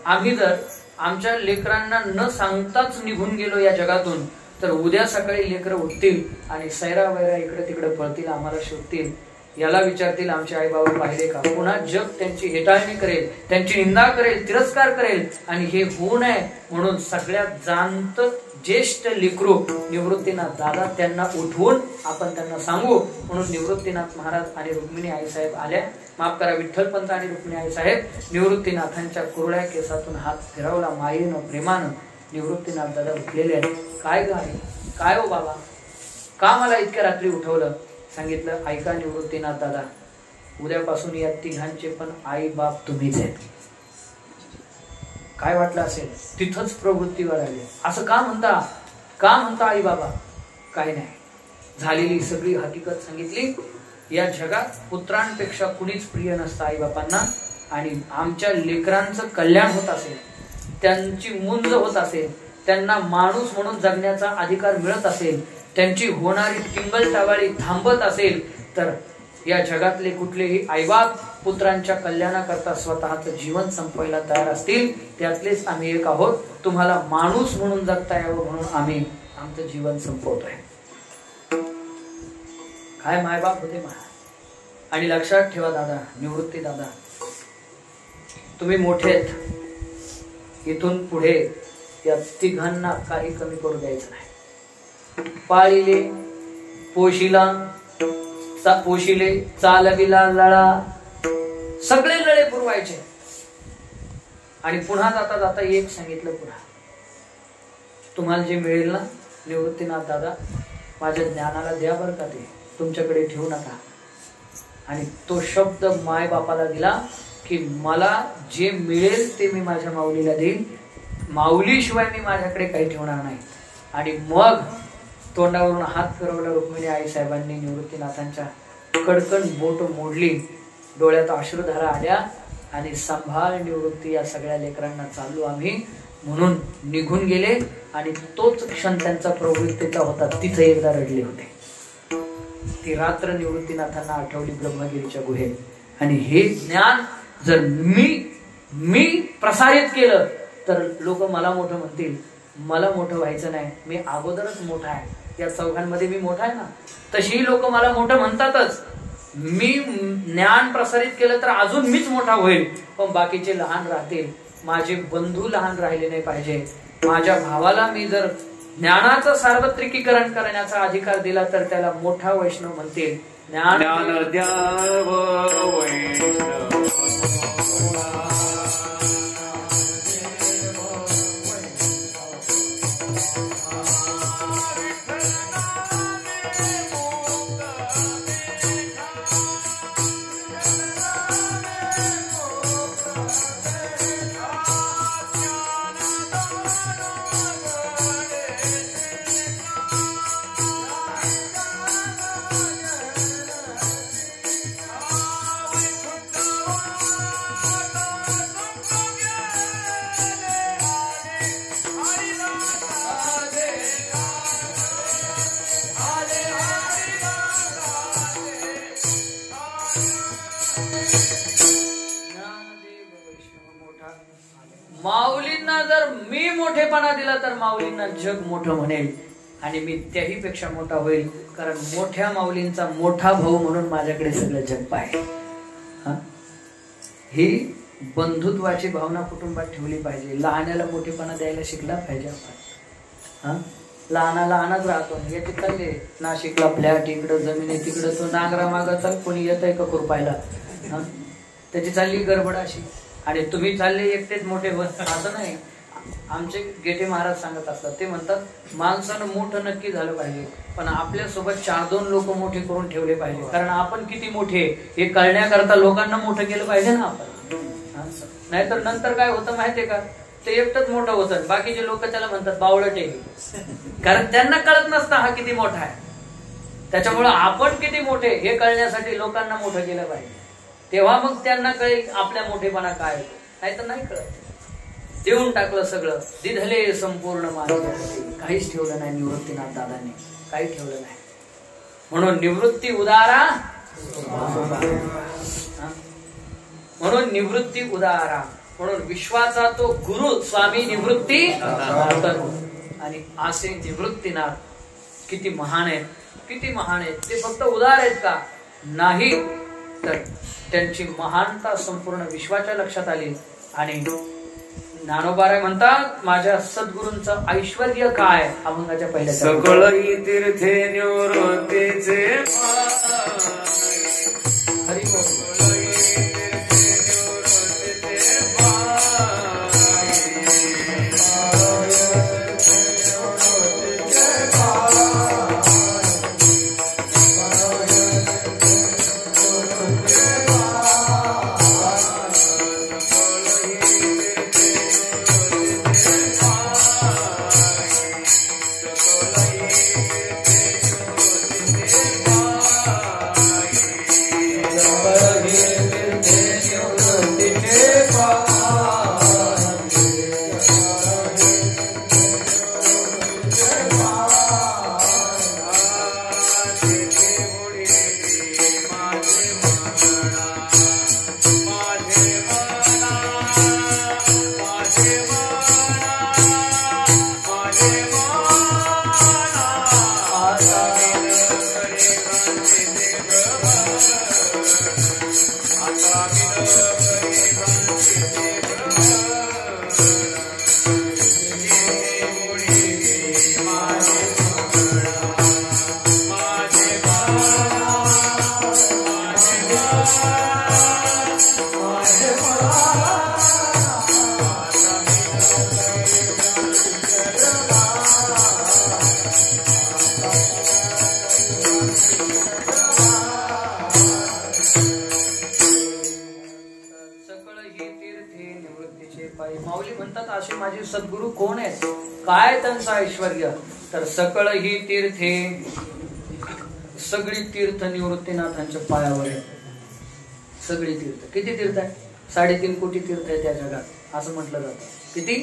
आम्ही जर आमच्या लेकरांना न सांगताच निघून गेलो या जगातून तर उद्या सकाळी लेकरं उठतील आणि सैरा वैरा इकडे तिकडे पळतील, आम्हाला शोधतील, याला विचारतील आमचे आई बाबा पाहिले का. पुन्हा जग त्यांची हेटाळणी करेल, त्यांची निंदा करेल, तिरस्कार करेल. आणि हे होऊ नये म्हणून सगळ्यात जाणत ज्येष्ठ लेकरू निवृत्तीनाथ दादा त्यांना उठवून आपण त्यांना सांगू म्हणून निवृत्तीनाथ महाराज आणि रुक्मिणी आई साहेब आल्या. माफ करा, विठ्ठलपंत आणि रुक्मिणी आई साहेब निवृत्तीनाथांच्या कुरळ्या केसातून हात फिरवला. मायेनं प्रेमानं निवृत्तीनाथ दादा उठलेले आहेत. काय ग आहे, काय हो बाबा, का मला इतक्या रात्री उठवलं? सांगितलं, ऐका निवृत्तीनाथ दादा, उद्यापासून या तिघांचे पण आई बाप तुम्हीच आहेत. काय वाटलं असेल, तिथंच प्रवृत्तीवर आले. असं का म्हणता आई बाबा? काही नाही, झालेली सगळी हकीकत सांगितली. या जगात पुत्रांपेक्षा कुणीच प्रिय नसतं आई बापांना. आणि आमच्या लेकरांचं कल्याण होत असेल, त्यांची मुंज होत असेल, त्यांना माणूस म्हणून जगण्याचा अधिकार मिळत असेल, त्यांची होणारी टिंगल टावाळी थांबत असेल तर या जगातले कुठलेही आईबाप पुत्रांच्या कल्याणाकरता स्वतःचं जीवन संपवायला तयार असतील. त्यातलेच आम्ही एक आहोत. तुम्हाला माणूस म्हणून जगता यावं म्हणून आम्ही आमचं जीवन संपवतोय. काय मायबाप होते मला. आणि लक्षात ठेवा दादा, निवृत्ती दादा, तुम्ही मोठे आहेत. इथून पुढे या तिघांना काही कमी करू द्यायचं नाही. पाळीले पोशिले चालविला लळा, सगळे लळे पुरवायचे. आणि पुन्हा जाता जाता एक सांगितलं, पुन्हा तुम्हाला जे मिळेल ना निवृत्तीनाथ दादा, माझ्या ज्ञानाला द्या बरं का, ते तुमच्याकडे ठेवू नका. आणि तो शब्द माय बापाला दिला की मला जे मिळेल ते मी माझ्या माऊलीला देईन, माऊलीशिवाय मी माझ्याकडे काही ठेवणार नाही. आणि मग तोंडावरून हात फिरवला रुक्मिणी आई साहेबांनी. निवृत्तीनाथांच्या कडकन बोट मोडली, डोळ्यात अश्रुधारा आल्या आणि सांभाळ निवृत्ती, या सगळ्या लेकरांना चालू आम्ही म्हणून निघून गेले. आणि तोच क्षण त्यांचा प्रवृत्तीचा होता. तिथे एकदा रडले होते. ती रात्र निवृत्तीनाथांना आठवली ब्रह्मगिरीच्या गुहेत. आणि हे ज्ञान जर मी प्रसारित केलं तर लोक मला मोठं म्हणतील. मला मोठं व्हायचं नाही, मी अगोदरच मोठा आहे. या चौघांमध्ये मी मोठा आहे ना, तशी लोक मला मोठं म्हणतातच. मी ज्ञान प्रसारित केलं तर अजून मीच मोठा होईल, पण बाकीचे लहान राहतील. माझे बंधू लहान राहिले नाही पाहिजे. माझ्या भावाला मी जर ज्ञानाचं सार्वत्रिकीकरण करण्याचा अधिकार दिला तर त्याला मोठा वैष्णव म्हणतील. ज्ञान द्याव वैष्णव. माऊलींना जर मी मोठेपणा दिला तर माऊलींना जग मोठं म्हणेल आणि मी त्याही पेक्षा मोठा होईल, कारण मोठ्या माऊलींचा मोठा भाऊ म्हणून माझ्याकडे सगळं जग पाहिजे. ही बंधुत्वाची भावना कुटुंबात ठेवली पाहिजे. लहानाला मोठेपणा द्यायला शिकला पाहिजे आपण. लहानाला आणत राहतो, याची चालले नाशिकला फ्लॅट, इकडं जमीन आहे, तिकडं तो नांगरा मागाचा कोणी येत आहे का खुरपायला, त्याची चालली गडबड अशी. आणि तुम्ही चालले एकटेच मोठे बस, असं नाही. आमचे गेटे महाराज सांगत असतात, ते म्हणतात माणसानं मोठं नक्की झालं पाहिजे, पण आपल्यासोबत 4-2 लोक मोठे करून ठेवले पाहिजे, कारण आपण किती मोठे हे कळण्याकरता लोकांना मोठं केलं पाहिजे ना आपण. नाहीतर नंतर काय होतं माहितीये का, ते एकटंच मोठं होतं, बाकीचे लोक त्याला म्हणतात बावळट आहे, कारण त्यांना कळत नसतं हा किती मोठा आहे. त्याच्यामुळे आपण किती मोठे हे कळण्यासाठी लोकांना मोठं केलं पाहिजे, तेव्हा मग त्यांना कळेल आपल्या मोठेपणा काय होतो. नाहीतर नाही कळत. देऊन टाकलं सगळं, दिधले संपूर्ण माझ्यासाठी, काहीच ठेवलं नाही निवृत्तीनाथ दादांनी, काही ठेवलं नाही. म्हणून निवृत्ती उदारा, म्हणून निवृत्ती उदारा, म्हणून विश्वाचा तो गुरु स्वामी निवृत्ती. आणि असे निवृत्तीनाथ किती महान आहेत, किती महान आहेत. ते फक्त उदार आहेत का? नाही, तर त्यांची महानता संपूर्ण विश्वाच्या लक्षात आली. आणि ज्ञानोबाराय म्हणतात, माझ्या सद्गुरूंचं ऐश्वर्य काय, अभंगाच्या पहिल्या सकळ तीर्थे निवृत्तीचे हरी बोल. माऊली म्हणतात असे माझे सद्गुरू कोण आहेत, काय त्यांचं ऐश्वर्य, तर सकळ ही तीर्थे, सगळी तीर्थ निवृत्तीनाथांच्या पायावर आहे. सगळी तीर्थ. किती तीर्थ आहे? 3.5 कोटी तीर्थ आहे त्या जगात, असं म्हटलं जातं. किती?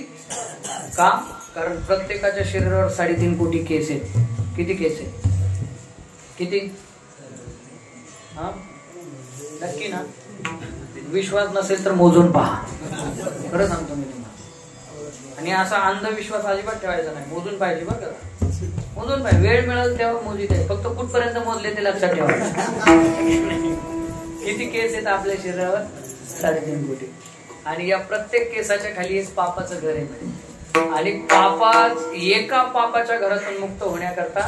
का? कारण प्रत्येकाच्या शरीरावर 3.5 कोटी केस आहेत. किती केस आहेत? किती? हा, नक्की ना? विश्वास नसेल तर मोजून पहा. खरं सांगतो मी तुम्हाला. आणि असा अंधविश्वास अजिबात ठेवायचा नाही, मोजून पाहिजे बरं का, मोजून पाहिजे. वेळ मिळेल तेव्हा मोजी ते, फक्त कुठपर्यंत मोजले ते लक्षात ठेवा. किती केस आहेत आपल्या शरीरावर? 3.5 कोटी. आणि या प्रत्येक केसाच्या खाली एक पापाचं घर आहे. आणि एका पापाच्या घरातून मुक्त होण्याकरता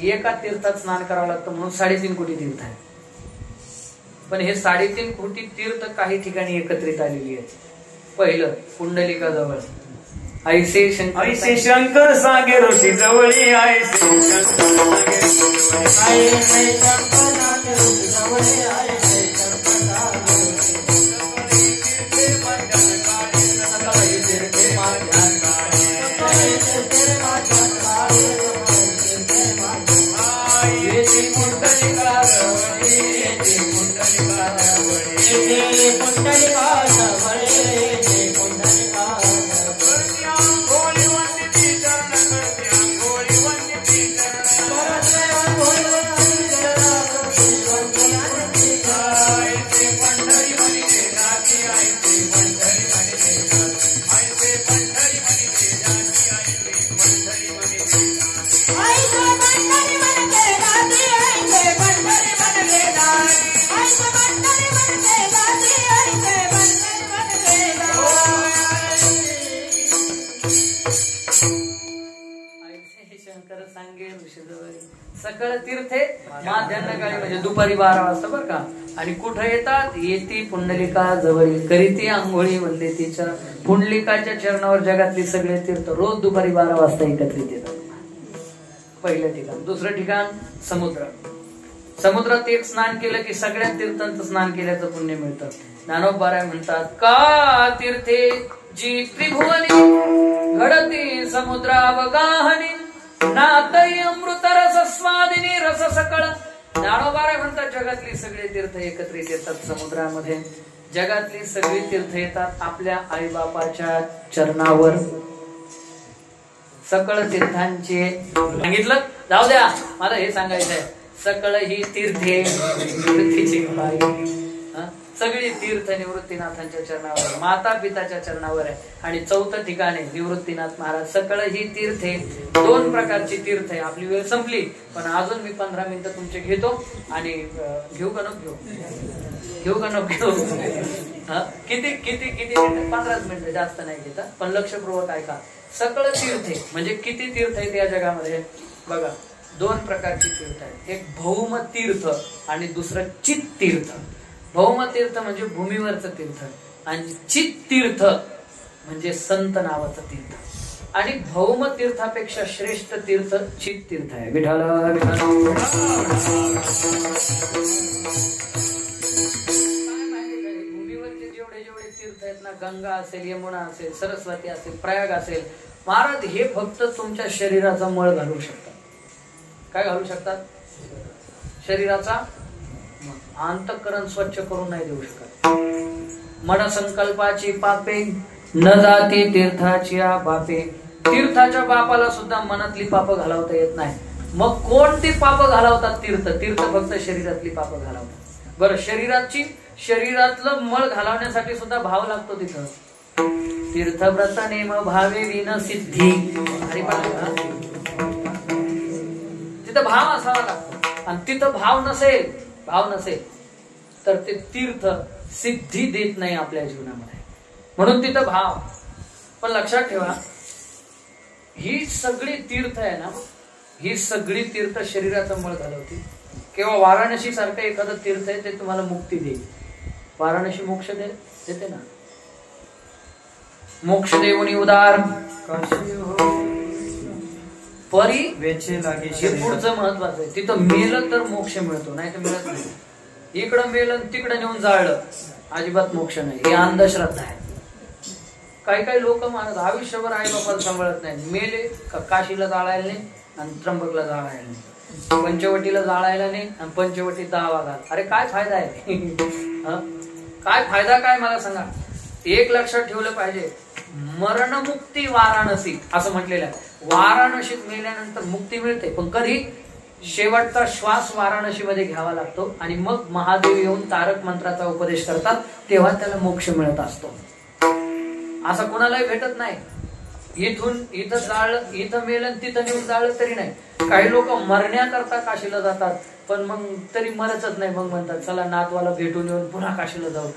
एका तीर्थात स्नान करावं लागतं, म्हणून 3.5 कोटी तीर्थ आहे. पण हे 3.5 कोटी तीर्थ काही ठिकाणी एकत्रित आलेली आहेत. पहिलं पुंडलिका जवळ ऐसे शंकर सांगे ऋषी जवळी, सांगे ऋषी जवळी. सकळ तीर्थे माध्यान्ह काळी म्हणजे दुपारी 12 वाजता बरं का. आणि कुठं येतात? येती पुंडलिका जवळी, करीती आंघोळी वंदे तिच्या. पुंडलिकाच्या चरणावर जगातली सगळे तीर्थ रोज दुपारी 12 वाजता एकत्रित येतात. पहिलं ठिकाण. दुसरं ठिकाण समुद्र. समुद्रात एक स्नान केलं की सगळ्या तीर्थांचं स्नान केल्याचं पुण्य मिळतं. ज्ञानोबा म्हणतात का तीर्थे जी त्रिभुवनी घडती समुद्रावगाहनी नातई अमृत रस स्वादिनी रस सकळ. ज्ञानोबा म्हणतात जगातली सगळे तीर्थ एकत्रित येतात समुद्रामध्ये. जगातली सगळी तीर्थ येतात आपल्या आईबापाच्या चरणावर. सकळ तीर्थांचे सांगितलं. जाऊ द्या, मला हे सांगायचंय. सकळ ही तीर्थे तीर्थीची सगळी तीर्थ निवृत्तीनाथांच्या चरणावर, माता पिताच्या चरणावर आहे. आणि चौथं ठिकाण आहे निवृत्तीनाथ महाराज. सकळ ही तीर्थे. 2 प्रकारची तीर्थ आहे. आपली वेळ संपली पण अजून मी 15 मिनिटं तुमचे घेतो. आणि घेऊ का नको घेऊ का नको घेऊ? किती किती किती मिनिटं? 15 मिनिटं, जास्त नाही घेता. पण लक्षपूर्वक ऐका. सकळ तीर्थे म्हणजे किती तीर्थ आहेत या जगामध्ये बघा. 2 प्रकारची तीर्थ आहेत. एक भौम तीर्थ आणि दुसरं चित तीर्थ. भौम तीर्थ म्हणजे भूमीवरचं तीर्थ आणि चित तीर्थ म्हणजे संत नावाचं तीर्थ. आणि भौम तीर्थापेक्षा श्रेष्ठ तीर्थ चित तीर्थ आहे. विठाल भूमीवरचे जेवढे जेवढे तीर्थ आहेत ना, गंगा असेल, यमुना असेल, सरस्वती असेल, प्रयाग असेल, महाराज हे फक्त तुमच्या शरीराचा मळ घालू शकतात. काय घालू शकतात? शरीराचा अंतःकरण स्वच्छ करून नाही देऊ शकत. मन संकल्पाची पापे न जाती तीर्थाची बापे. तीर्थाच्या बापाला सुद्धा मनातली पाप घालवता येत नाही. मग कोणती पाप घालवतात? तीर्थ. तीर्थ फक्त शरीरातली पाप घालवतात. बरं, शरीरातलं मळ घालवण्यासाठी सुद्धा भाव लागतो तिथं. तीर्थव्रत नेम भावे विन सिद्धी. तिथं भाव असावा लागतो. आणि तिथं भाव नसेल तर ते तीर्थ सिद्धी देत नाही आपल्या जीवनामध्ये. म्हणून तिथं भाव. पण लक्षात ठेवा, ही सगळी तीर्थ आहे ना, ही सगळी तीर्थ शरीराचा मळ घालवते. किंवा वाराणसी सारखं एखादं तीर्थ आहे ते तुम्हाला मुक्ती देईल. वाराणसी मोक्ष देते ना. मोक्ष देवनी उदार परी वेचे लागे. हे पुढचं महत्वाचं आहे. तिथं मेलं तर मोक्ष मिळतो, नाही तर मिळत नाही. इकडं मेलं तिकडं नेऊन जाळलं अजिबात मोक्ष नाही. ही अंधश्रद्धा आहे. काही लोक म्हणत आयुष्यभर आई बापाला सांभाळत नाही. मेले का काशीला जाळायला नाही आणि त्र्यंबकला जाळायला नाही, पंचवटीला जाळायला नाही आणि पंचवटीत दावा घाल. अरे काय फायदा आहे? काय फायदा काय मला सांगा. एक लक्षात ठेवलं पाहिजे, मरणमुक्ती वाराणसी असं म्हटलेलं आहे. वाराणसीत मेल्यानंतर मुक्ती मिळते, पण कधी? शेवटचा श्वास वाराणसी मध्ये घ्यावा लागतो आणि मग महादेव येऊन तारक मंत्राचा उपदेश करतात, तेव्हा त्याला मोक्ष मिळत असतो. असं कोणालाही भेटत नाही. इथं जाळलं, इथं मेलं, तिथं नेऊन जाळलं तरी नाही. काही लोक मरण्याकरता काशीला जातात पण मग तरी मरतच नाही. मग म्हणतात चला नातवाला भेटून येऊन पुन्हा काशीला जाऊ.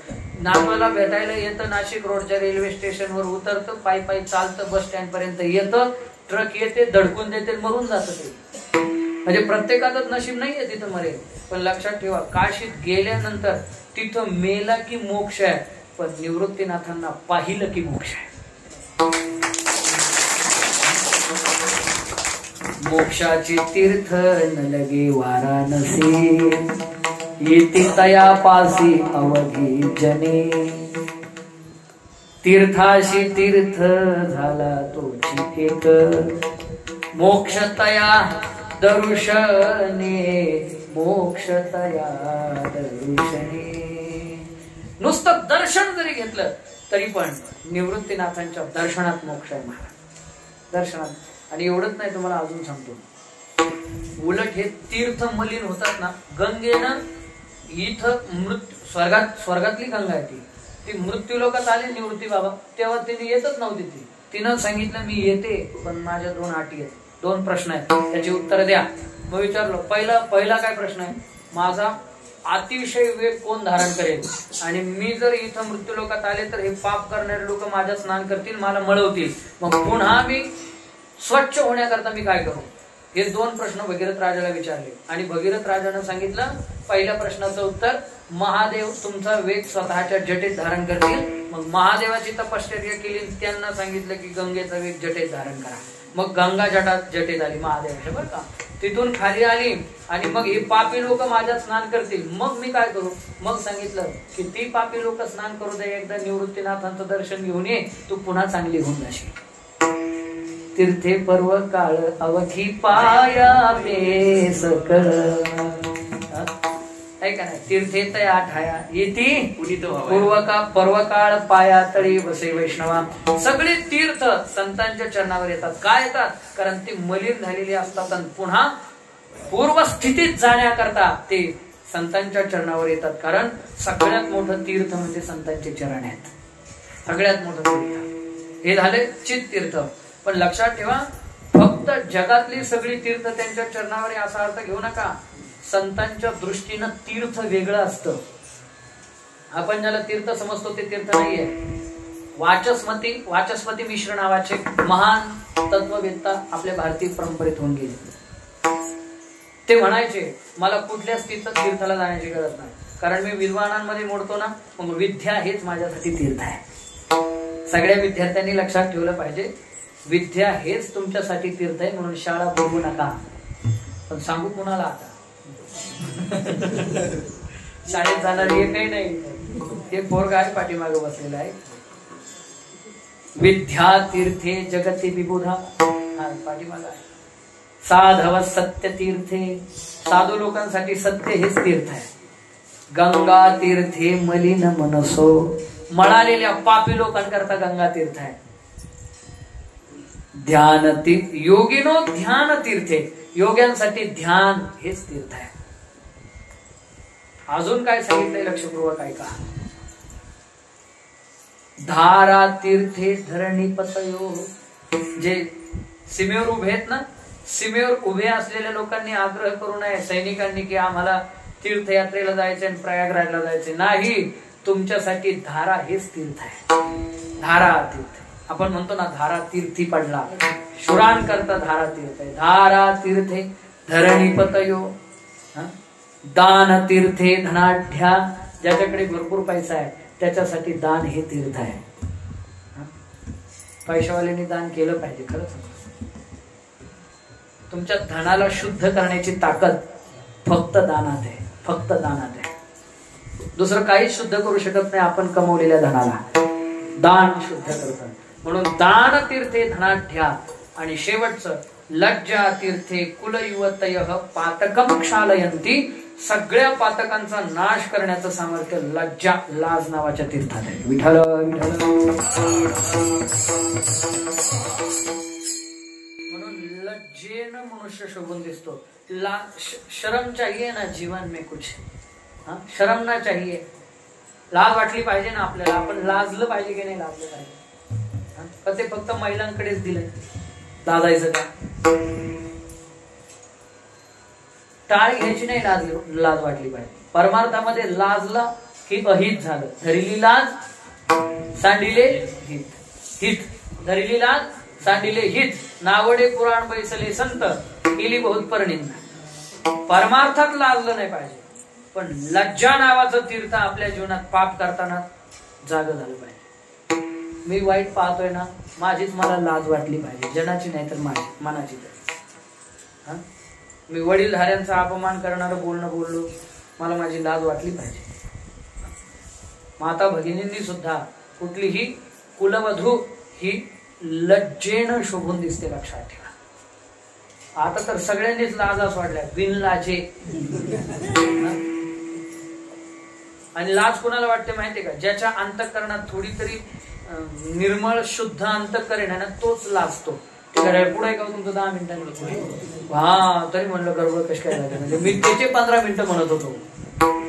नातवाला भेटायला येतं, नाशिक रोडच्या रेल्वे स्टेशनवर उतरतं, पायी पायी चालतं, बस स्टँड पर्यंत येतं, ट्रक येते, धडकून देते, मरून जातं ते. म्हणजे प्रत्येकाचंच नशीब नाहीये तिथं मरेल. पण लक्षात ठेवा, काशीत गेल्यानंतर तिथं मेला की मोक्ष आहे, पण निवृत्तीनाथांना पाहिलं की मोक्ष आहे. मोक्षाची तीर्थ न लगे वाराणसी, येती तया पासी अवधी जने. तीर्थाशी तीर्थ झाला तोची एक, मोक्ष तया दर्शने, मोक्ष तया दर्शने. नुसतं दर्शन जरी घेतलं तरी पण निवृत्तीनाथांच्या दर्शनात मोक्ष आहे महाराज. दर्शनात. आणि एवढंच नाही, तुम्हाला अजून सांगतो, उलट हे तीर्थ मलिन होतात ना. गंगेनं इथं स्वर्गातली गंगा आहे ती मृत्यू लोकात आली निवृत्ती बाबा, तेव्हा तिने येतच नव्हती. तिनं सांगितलं मी येते पण माझ्या 2 अटी आहेत, 2 प्रश्न आहेत, त्याची उत्तर द्या. मग विचारलं, पहिला काय प्रश्न आहे, माझा अतिशय वेग कोण धारण करेल, आणि मी जर इथं मृत्यू लोकात आले तर हे पाप करणारे लोक माझ्या स्नान करतील, मला मळवतील, मग पुन्हा मी स्वच्छ होण्याकरता मी काय करू. हे 2 प्रश्न भगीरथ राजाला विचारले आणि भगीरथ राजानं सांगितलं पहिल्या प्रश्नाचं उत्तर महादेव तुमचा वेग स्वतःच्या जटेत धारण करतील. मग महादेवाची तपश्चर्या केली, त्यांना सांगितलं की गंगेचा वेग जटेत धारण करा. मग गंगा जटेत आली महादेवाच्या, बरं का. तिथून खाली आली आणि मग हे पापी लोक माझ्यात स्नान करतील, मग मी काय करू. मग सांगितलं की ती पापी लोक स्नान करू दे, एकदा निवृत्तीनाथांचं दर्शन घेऊन ये, तू पुन्हा चांगली होऊन जाशील. तीर्थे पर्व काळ अवधी पाया पे सकळ, ऐका नाही. तीर्थे तया ठाया येती पर्वकाळ पाया तळी बसे वैष्णवा. सगळे तीर्थ संतांच्या चरणावर येतात. काय येतात? कारण ते मलिन झालेले असतात आणि पुन्हा पूर्वस्थितीत जाण्याकरता ते संतांच्या चरणावर येतात. कारण सगळ्यात मोठं तीर्थ म्हणजे संतांचे चरण आहेत. सगळ्यात मोठं तीर्थ हे झाले चित तीर्थ. पण लक्षात ठेवा, फक्त जगातली सगळी तीर्थ त्यांच्या चरणावर आहे असा अर्थ घेऊ नका. संतांच्या दृष्टीनं तीर्थ वेगळं असतं. आपण ज्याला तीर्थ समजतो ते तीर्थ नाहीये. वाचस्पती मिश्र नावाचे महान तत्ववेत्ता आपल्या भारतीय परंपरेत होऊन गेले. ते म्हणायचे मला कुठल्याच तीर्थाला जाण्याची गरज नाही, कारण मी विद्वानांमध्ये मोडतो ना, मग विद्या हेच माझ्यासाठी तीर्थ आहे. सगळ्या विद्यार्थ्यांनी लक्षात ठेवलं पाहिजे, विद्या हेच तुमच्यासाठी तीर्थ आहे. म्हणून शाळा बघू नका. पण सांगू कुणाला आता शाळेत जाणारी एकही नाही. हे पोरग आहे पाठीमागे बसलेलं आहे. विद्या तीर्थे जगती विबुधा, पाठीमागे आहे. साधव सत्य तीर्थे, साधू लोकांसाठी सत्य हेच तीर्थ आहे. गंगा तीर्थे मलिन मनसो, मळालेल्या पापी लोकांकरता गंगा तीर्थ आहे. ध्यान योगिनो ध्यान तीर्थे, योग्यांसाठी ध्यान हेच तीर्थ आहे. अजून काय सांगितलंय लक्षपूर्वक ऐका. धारा तीर्थे धरणी पतयो, जे सीमेवर उभे आहेत ना, सीमेवर उभे असलेल्या लोकांनी आग्रह करू नये सैनिकांनी की आम्हाला तीर्थयात्रेला जायचे आणि प्रयागराजला जायचे नाही. तुमच्यासाठी धारा हेच तीर्थ आहे. धारा तीर्थ आपण म्हणतो ना, धारा तीर्थी पडला, शुरान करता धारा तीर्थ आहे. धारा तीर्थे धरणी पतयो, दान तीर्थे धनाढ्या, ज्याच्याकडे भरपूर पैसा आहे त्याच्यासाठी दान हे तीर्थ आहे. पैशावाल्यांनी दान केलं पाहिजे. खरंच तुमच्या धनाला शुद्ध करण्याची ताकद फक्त दानात आहे. फक्त दानात आहे. दुसरं काहीच शुद्ध करू शकत नाही आपण कमवलेल्या धनाला. दान शुद्ध करतात. म्हणून दान तीर्थे धनाढ्या. आणि शेवटचं लज्जा तीर्थे कुलयुवतयः पातकं क्षालयन्ति, सगळ्या पातकांचा नाश करण्याचं सामर्थ्य लज्जा, लाज नावाच्या तीर्थात आहे. विठ्ठल विठ्ठल. म्हणून लज्जेनं मनुष्य शोभून दिसतो. शर्म चाहिए ना जीवन में कुछ, शर्म ना चाहिए. लाज वाटली पाहिजे ना आपल्याला. आपण लाजलं पाहिजे की नाही लाजलं पाहिजे. ते फक्त महिलांकडेच दिलंय. लाजायचं का? टाळ घ्यायची नाही, लाज वाटली पाहिजे. परमार्थामध्ये लाजला की अहित झालं. धरिली लाज सांडिले हित, हित धरिली लाज सांडिले हित. नावडे पुराण बैसले संत, केली बहुत परनिंदा. परमार्थात लाजलं नाही पाहिजे, पण लज्जा नावाचं तीर्थ आपल्या जीवनात पाप करताना जाग झालं पाहिजे. मी वाईट पाहतोय ना, माझीच मला लाज वाटली पाहिजे, जनाची नाही तर माझी, मनाची तर. मी वडीलधाऱ्यांचा अपमान करणारं बोलणं बोललो, मला माझी लाज वाटली पाहिजे. माता भगिनींनी सुद्धा कुठलीही कुलवधू ही लज्जेनं शोभून दिसते. लक्षात ठेवा. आता तर सगळ्यांनीच लाजास वाटल्या, बिनलाजे. आणि लाज कोणाला वाटते माहितीये का? ज्याच्या अंतःकरणात थोडी तरी निर्मळ शुद्ध अंतःकरण आहे ना, तोच लाजतो. पुढे का तुमचं 10 मिनिटांनी तरी म्हणलं गडबड कशी काय झाली. म्हणजे मी त्याचे 15 मिनिटं म्हणत होतो.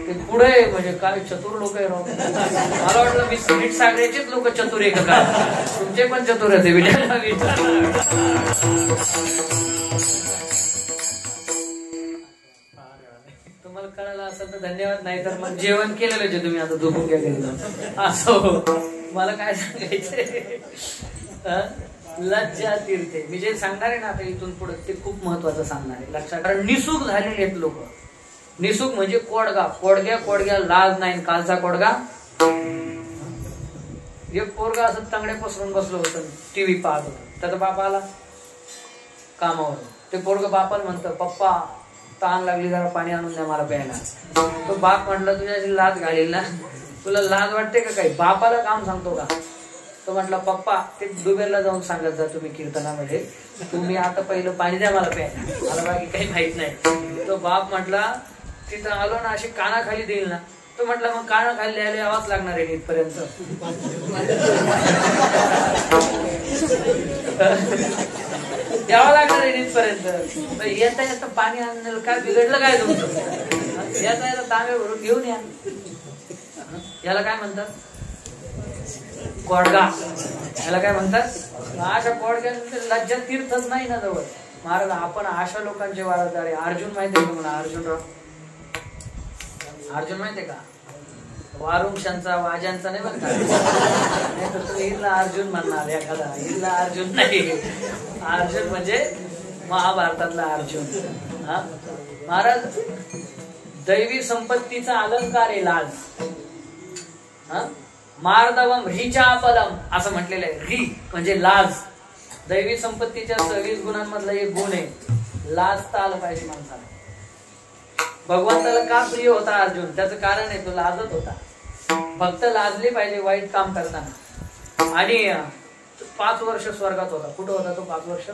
ते पुढे म्हणजे काय चतुर लोक आहे राव. मला वाटलं मी नीट सागऱ्याचेच लोक चतुर आहे का? तुमचे पण चतुर आहे. तुम्हाला कळालं असेल तर धन्यवाद. नाही तर मग जेवण केलेलं जे तुम्ही आता झोपून घ्या घरी. असं मला काय सांगायचंय, लज्जा तीर्थे. मी जे सांगणार आहे ना आता इथून पुढे ते खूप महत्वाचं सांगणार आहे, लक्षात. कारण निसुक झालेले आहेत लोक. निसुक म्हणजे कोडगा, कोडग्या लाज नाही. कालचा कोडगा, एक पोरगा असं तंगडे पसरून बसलो होतं, टीव्ही पाहत होतं. त्याचा बाप आला कामावर. ते पोरग बापाला म्हणतं, पप्पा तहान लागली, जरा पाणी आणून द्या मला प्यायला. तो बाप म्हटलं, तुझ्या लाज घालील ना, तुला लाज वाटते का काही, बापाला काम सांगतो का. तो म्हटला, पप्पा ते दुबेरला जाऊन सांगत जा तुम्ही कीर्तनामध्ये, तुम्ही आता पहिलं पाणी द्या मला प्यायला, मला बाकी काही माहित नाही. तो बाप म्हटला, तिथं आलो ना अशी कानाखाली देईल ना. तो म्हटला, मग कानाखाली द्यायला यावाच लागणार आहे इथपर्यंत. यावं लागणार आहे इथपर्यंत. येता येता पाणी आणलं काय बिघडलं काय तुमचं, येता येता तांबे भरून घेऊन या. याला काय म्हणतात, कोडगा. याला काय म्हणतात, अशा कोडग्या. लज्जा तीर्थच नाही ना जवळ. महाराज आपण अशा लोकांचे वारसदार आहे. अर्जुन माहितीये का म्हणा, अर्जुन माहितीये का, वारुंशांचा वाजांचा नाही बरं का. नाही तर तुम्ही हिला अर्जुन म्हणणार एखादा, हिला अर्जुन नाही. अर्जुन म्हणजे महाभारतातला अर्जुन. हा महाराज, दैवी संपत्तीचा अलंकार आहे लाज. हा मार्दवम ह्रीच्या अपलम असं म्हटलेलं आहे. ह्री म्हणजे लाज. दैवी संपत्तीच्या 26 गुणांमधला एक गुण आहे, लाजता आलं पाहिजे माणसाला. भगवंताला का प्रिय होता अर्जुन, त्याचं कारण आहे तो लाजत होता. भक्त लाजले पाहिजे वाईट काम करताना. आणि 5 वर्ष स्वर्गात होता. कुठं होता तो 5 वर्ष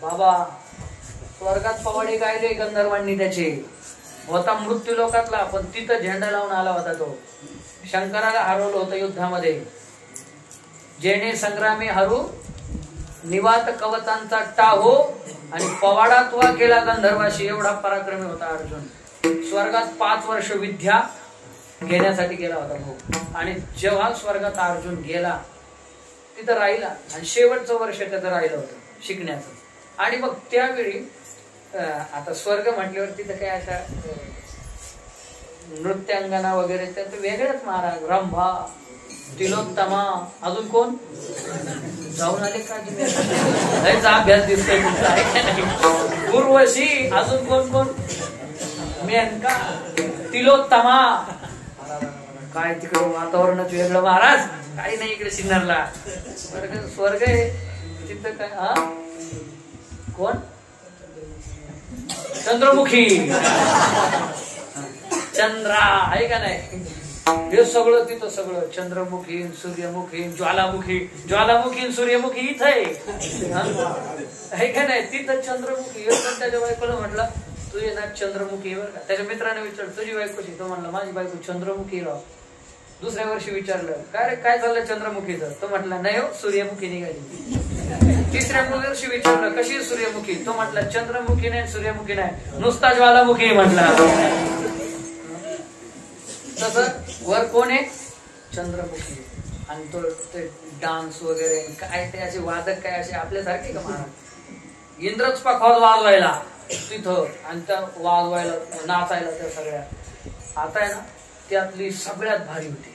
बाबा, स्वर्गात पवाडे गायले गंधर्वांनी त्याचे. होता मृत्यू लोकातला, पण तिथं झेंडा लावून आला होता तो. शंकराला हरवलं होतं युद्धामध्ये. जेणे संग्रामे हरू निवात कवचांचा टाहो, आणि पवाडात वा केला गंधर्वाशी. एवढा पराक्रमी होता अर्जुन. स्वर्गात 5 वर्ष विद्या घेण्यासाठी गेला होता भाऊ. आणि जेव्हा स्वर्गात अर्जुन गेला तिथं राहिला, आणि शेवटचं वर्ष त्याचं राहिलं होतं शिकण्याचं. आणि मग त्यावेळी आता स्वर्ग म्हटल्यावर तिथं काय अशा नृत्यांगना वगैरे त्याचं वेगळंच महाराज. रंभा, तिलोत्तमा, अजून कोण जाऊन आले का तुम्ही, अभ्यास दिसतोय तुमचा आहे का नाही. उर्वशी, अजून कोण कोण, मेनका, तिलोत्तमा. काय तिकडं वातावरणच वेगळं महाराज, काही नाही इकडे सिन्नरला. स्वर्ग आहे तिथं काय. हा कोण, चंद्रमुखी, चंद्रा आहे का नाही. हे सगळं तिथं सगळं चंद्रमुखी, सूर्यमुखी, ज्वालामुखी सूर्यमुखी इथं आहे का नाही. तिथं चंद्रमुखी. त्याच्या बायकोला म्हटलं, तुझे ना चंद्रमुखी बरं का. त्याच्या मित्राने विचारलं, तुझी बायकोची. तो म्हणला, माझी बायको चंद्रमुखी राव. दुसऱ्या वर्षी विचारलं, काय रे काय चाललं चंद्रमुखीचं. तो म्हटला, नाही हो, सूर्यमुखी निघाली. तिसऱ्या वर्षी विचारलं, कशी सूर्यमुखी. तो म्हटला, चंद्रमुखी नाही, सूर्यमुखी नाही, नुसता ज्वालामुखी म्हटला. तसं वर कोण आहे, चंद्रमुखी. आणि तो ते डान्स वगैरे काय ते असे वादक काय असे आपल्यासारखे का महाराज. इंद्रच पाखवाज वाजवायला तिथं, आणि त्या वाजवायला नाचायला त्या सगळ्या. आता आहे ना, त्यातली सगळ्यात भारी होती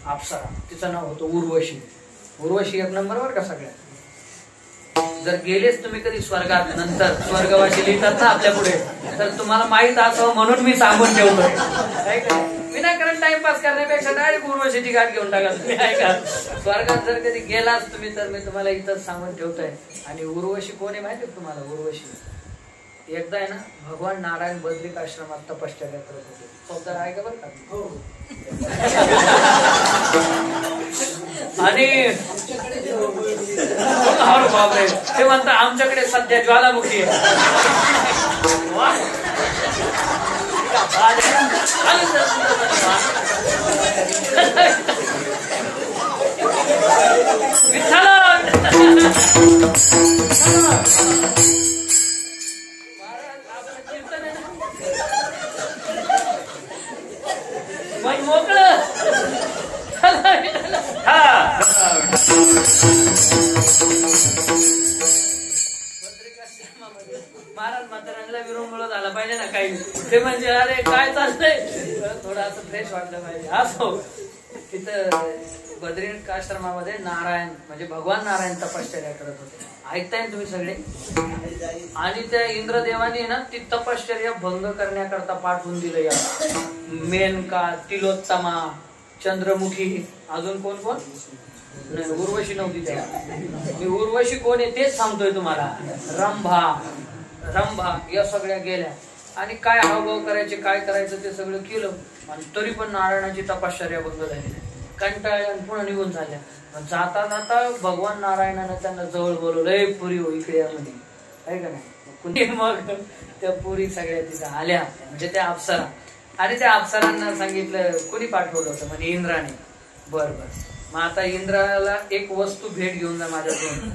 अप्सरा. तिचं नाव होतं उर्वशी. उर्वशी एक नंबर वर का सगळ्यात. जर गेलेच तुम्ही कधी स्वर्गात, नंतर स्वर्गवासी लिहितात ना आपल्या पुढे, तर तुम्हाला माहित असावं म्हणून मी सांगून ठेवतोय. विनाकारण टाइमपास करण्यापेक्षा डायरेक्ट उर्वशीची गाठ घेऊन टाका तुम्ही. ऐका, स्वर्गात जर कधी गेलाच तुम्ही तर मी तुम्हाला इथंच सांगून ठेवतोय. आणि उर्वशी कोण आहे माहिती तुम्हाला. उर्वशी एकदा आहे ना, भगवान नारायण बद्रिक आश्रमात तपश्चर्या करत होते. शब्द आहे का बरं का. आणि बापरे, ते म्हणतात आमच्याकडे सध्या ज्वालामुखी आहे. मन मोकळं. महाराज म्हाताऱ्यांना विरंगुळ झाला पाहिजे ना काही. ते म्हणजे अरे काय चाललंय, थोडं असं फ्रेश वाटलं पाहिजे. असो तिथं बद्रिकाश्रमामध्ये नारायण म्हणजे भगवान नारायण तपश्चर्या करत होते. ऐकताय तुम्ही सगळे. आणि त्या इंद्रदेवाने ना ती तपश्चर्या भंग करण्याकरता पाठवून दिलं या मेनका, तिलोत्तमा, चंद्रमुखी, अजून कोण कोण नाही, उर्वशी नव्हती तेव्हा. मी उर्वशी कोण आहे तेच सांगतोय तुम्हाला. रंभा या सगळ्या गेल्या आणि काय हावभाव करायचे काय करायचं ते सगळं केलं. आणि तरी पण नारायणाची तपश्चर्या भंग झाली नाही. कंटाळल्या आणि पुन्हा निघून झाल्या. जाता जाता भगवान नारायणानं त्यांना जवळ बोलवलं, पुरी हो इकडे मध्ये आहे का नाही. मग त्या पुरी सगळ्या तिथं आल्या म्हणजे त्या अप्सरा. आणि त्या अप्सरांना सांगितलं कोणी पाठवलं होतं म्हणजे इंद्राने. बर मग आता इंद्राला एक वस्तू भेट घेऊन जा माझ्याकडून.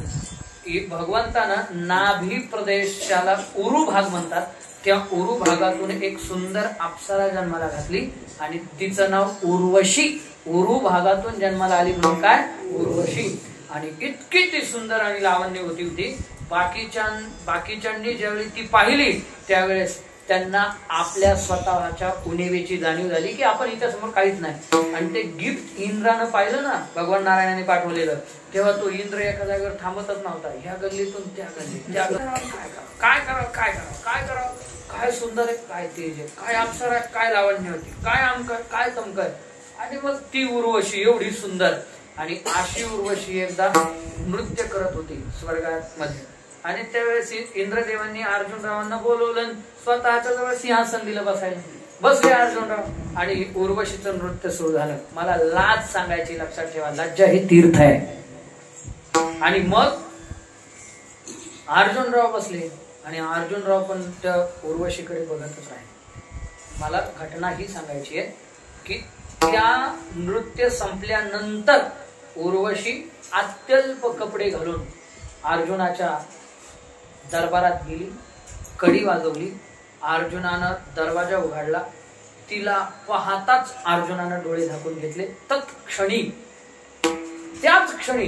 भगवंतानं नाभी प्रदेशाला उरु भाग म्हणतात. त्या उरु भागातून एक सुंदर अप्सरा जन्माला घातली आणि तिचं नाव उर्वशी. उरु भागातून जन्माला आली म्हणून काय उर्वशी. आणि इतकी ती सुंदर आणि लावण्य होती. बाकीच्यांनी ज्यावेळी ती पाहिली त्यावेळेस त्यांना आपल्या स्वतःच्या उणिवेची जाणीव झाली की आपण हिच्या समोर काहीच नाही. आणि ते गिफ्ट इंद्रानं पाहिलं ना भगवान नारायणाने पाठवलेलं, तेव्हा तो इंद्र एका जागेवर थांबतच नव्हता. ह्या गल्लीतून त्या गल्लीत काय करावं काय सुंदर आहे, काय तेज आहे, काय अप्सरा आहे, काय लावण्य होती, काय आमकर काय तमकर. आणि मग ती उर्वशी एवढी सुंदर. आणि अशी उर्वशी एकदा नृत्य करत होती स्वर्गात मध्ये. आणि त्यावेळेस इंद्रदेवांनी अर्जुनरावांना बोलवलं, स्वतःच्या जवळ सिंहासन दिलं बसायला. बसले अर्जुनराव आणि उर्वशीचं नृत्य सुरू झालं. मला लाज सांगायची, लक्षात ठेवा, लज्जा हे तीर्थ आहे. आणि मग अर्जुनराव बसले आणि अर्जुनराव पण त्या उर्वशीकडे बघतच राहिले. मला घटना ही सांगायची आहे की त्या नृत्य संपल्यानंतर उर्वशी अत्यल्प कपडे घालून अर्जुनाच्या दरबारात गेली, कडी वाजवली. अर्जुनानं दरवाजा उघडला. तिला पाहताच अर्जुनानं डोळे झाकून घेतले. तत्क्षणी त्याच क्षणी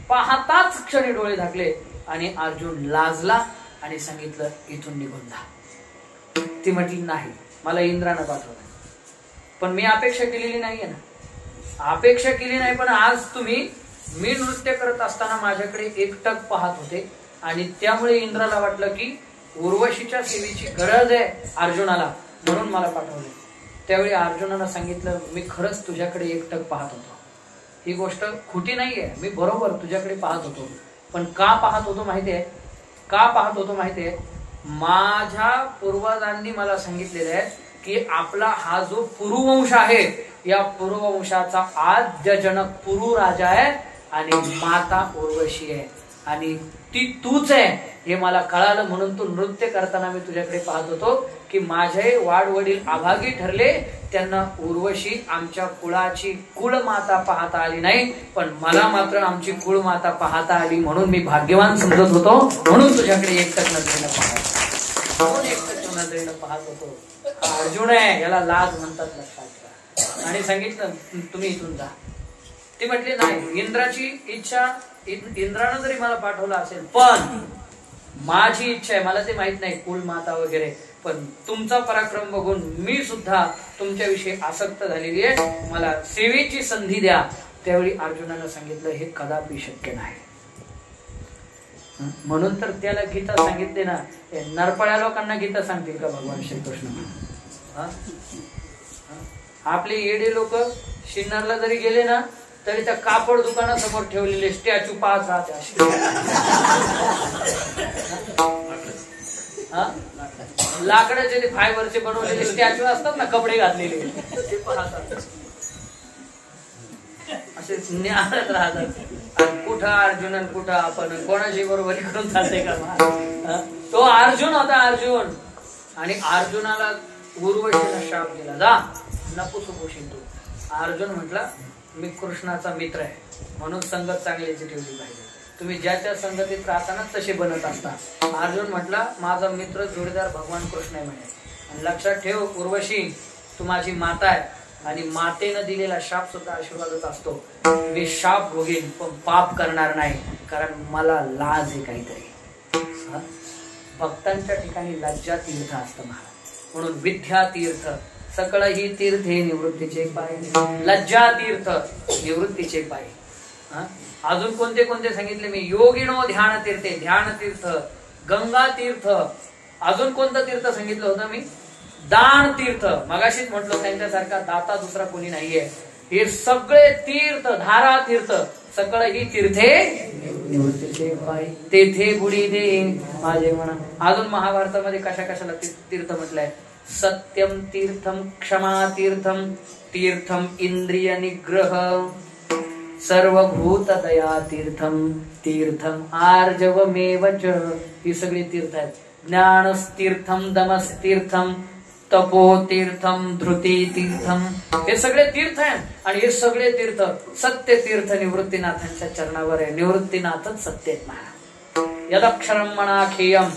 पाहताच क्षणी डोळे झाकले आणि अर्जुन लाजला आणि सांगितलं इथून निघून जा. ती म्हटली नाही, मला इंद्रानं पाठवलं, पण मी अपेक्षा केलेली नाहीये ना. अपेक्षा केली नाही, पण आज तुम्ही मी नृत्य करत असताना माझ्याकडे एकटक पाहत होते आणि त्यामुळे इंद्राला वाटलं की उर्वशीच्या सेवेची गरज आहे अर्जुनाला, म्हणून मला पाठवले. त्यावेळी अर्जुनानं सांगितलं मी खरंच तुझ्याकडे एकटक पाहत होतो. ही गोष्ट खोटी नाहीये, मी बरोबर तुझ्याकडे पाहत होतो. पण का पाहत होतो माहितीये? माझ्या पूर्वजांनी मला सांगितलेलं आहे की आपला हा जो पुरुवंश आहे या पुरुवंशाचा आद्य जनक पुरु राजा आहे आणि माता उर्वशी आहे आणि ती तूच आहे हे मला कळालं. म्हणून तू नृत्य करताना मी तुझ्याकडे पाहत होतो की माझे वाडवडील अभागी ठरले, त्यांना उर्वशी आमच्या कुळाची कुळमाता पाहता आली नाही, पण मला मात्र आमची कुळमाता पाहता आली म्हणून मी भाग्यवान समजत होतो. म्हणून तुझ्याकडे एकटक नजरेनं पाहत होतो. अर्जुन आहे, याला लाज म्हणतात, लक्षात घ्या. आणि सांगितलं तुम्ही इथून जा. ती म्हटली नाही, इंद्राची इच्छा, इंद्रानं जरी मला पाठवलं असेल पण माझी इच्छा आहे, मला ते माहित नाही कुळमाता वगैरे, पण तुमचा पराक्रम बघून मी सुद्धा तुमच्याविषयी आसक्त झालेली आहे, मला सेवेची संधी द्या. त्यावेळी अर्जुनानं सांगितलं हे कदापि शक्य नाही. म्हणून तर त्याला गीता सांगितले ना. नरपळ्या लोकांना गीता सांगतील का भगवान श्रीकृष्ण? आपले येडे लोक शिन्नरला जरी गेले ना तरी त्या कापड दुकानासमोर ठेवलेले स्टॅच्यू पाहत राहते. लाकडाचे ते फायबरचे बनवलेले स्टॅच्यू असतात ना, कपडे घातलेले, ते पाहतात, असे ज्ञानात राहतात. कुठं अर्जुन कुठं आपण, कोणाशी बरोबरी करून चालते का? तो अर्जुन होता, अर्जुन. आणि अर्जुनाला उर्वशीनं शाप दिला, जा नपुसुपोषी तू. अर्जुन म्हटला मी कृष्णाचा मित्र आहे म्हणून संगत चांगल्याची ठेवली पाहिजे. तुम्ही ज्याच्या संगतीत राहताना तसे बनत असता. अर्जुन म्हटला माझा मित्र जोडीदार भगवान कृष्ण आहे म्हणे. आणि लक्षात ठेव उर्वशी, तू माझी माता आहे आणि मातेनं दिलेला शाप सुद्धा आशीर्वादच असतो. मी शाप भोगेन पण पाप करणार नाही, कारण मला लाज आहे काहीतरी. भक्तांच्या ठिकाणी लज्जा तीर्थ असतं महाराज. म्हणून विद्या तीर्थ, सकळ ही तीर्थे निवृत्तीचे पाय. लज्जा तीर्थ निवृत्तीचे पाय. अजून कोणते कोणते सांगितले मी? योगिनो ध्यान तीर्थे, ध्यान तीर्थ, गंगा तीर्थ. अजून कोणतं तीर्थ सांगितलं होतं मी? दान तीर्थ. मगाशीच म्हटलं त्यांच्यासारखा दाता दुसरा कोणी नाहीये. हे सगळे तीर्थ, धारा तीर्थ, सकळ ही तीर्थे निवृत्तीचे पाय. तेथे बुडी दे माझे म्हणा. अजून महाभारतामध्ये कशा कशाला तीर्थ म्हटलंय? सत्यम तीर्थम, क्षमा तीर्थम, तीर्थम इंद्रिय निग्रह, सर्वभूत दया तीर्थम, तीर्थम आर्जवमेव च. ही सगळी तीर्थ आहेत. ज्ञानस्तीर्थम, दमस्तीर्थम, तपो तीर्थम, धृती तीर्थम. हे सगळे तीर्थ आहेत. आणि हे सगळे तीर्थ सत्य तीर्थ निवृत्तीनाथांच्या चरणावर आहे. निवृत्तीनाथच सत्य महाराज. यदक्षरम मनाखेयम,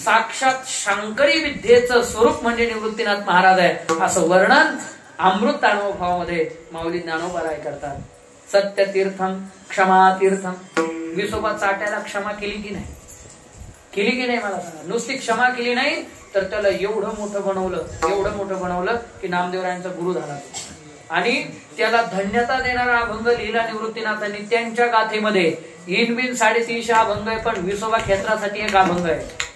साक्षात शांकरी विद्येचं स्वरूप म्हणजे निवृत्तीनाथ महाराज आहे असं वर्णन अमृत अनुभवामध्ये माऊली ज्ञानोबा करतात. सत्य तीर्थम, क्षमा तीर्थम. विसोबा चाट्याला क्षमा केली की नाही? केली की नाही मला सांगा. नुसती क्षमा केली नाही तर त्याला एवढं मोठं बनवलं की नामदेवरायांचा गुरु झाला. आणि त्याला धन्यता देणारा अभंग लिहिला निवृत्तीनाथांनी त्यांच्या गाथेमध्ये. इनबिन 350 अभंग आहे, पण विसोबा क्षेत्रासाठी एक अभंग आहे.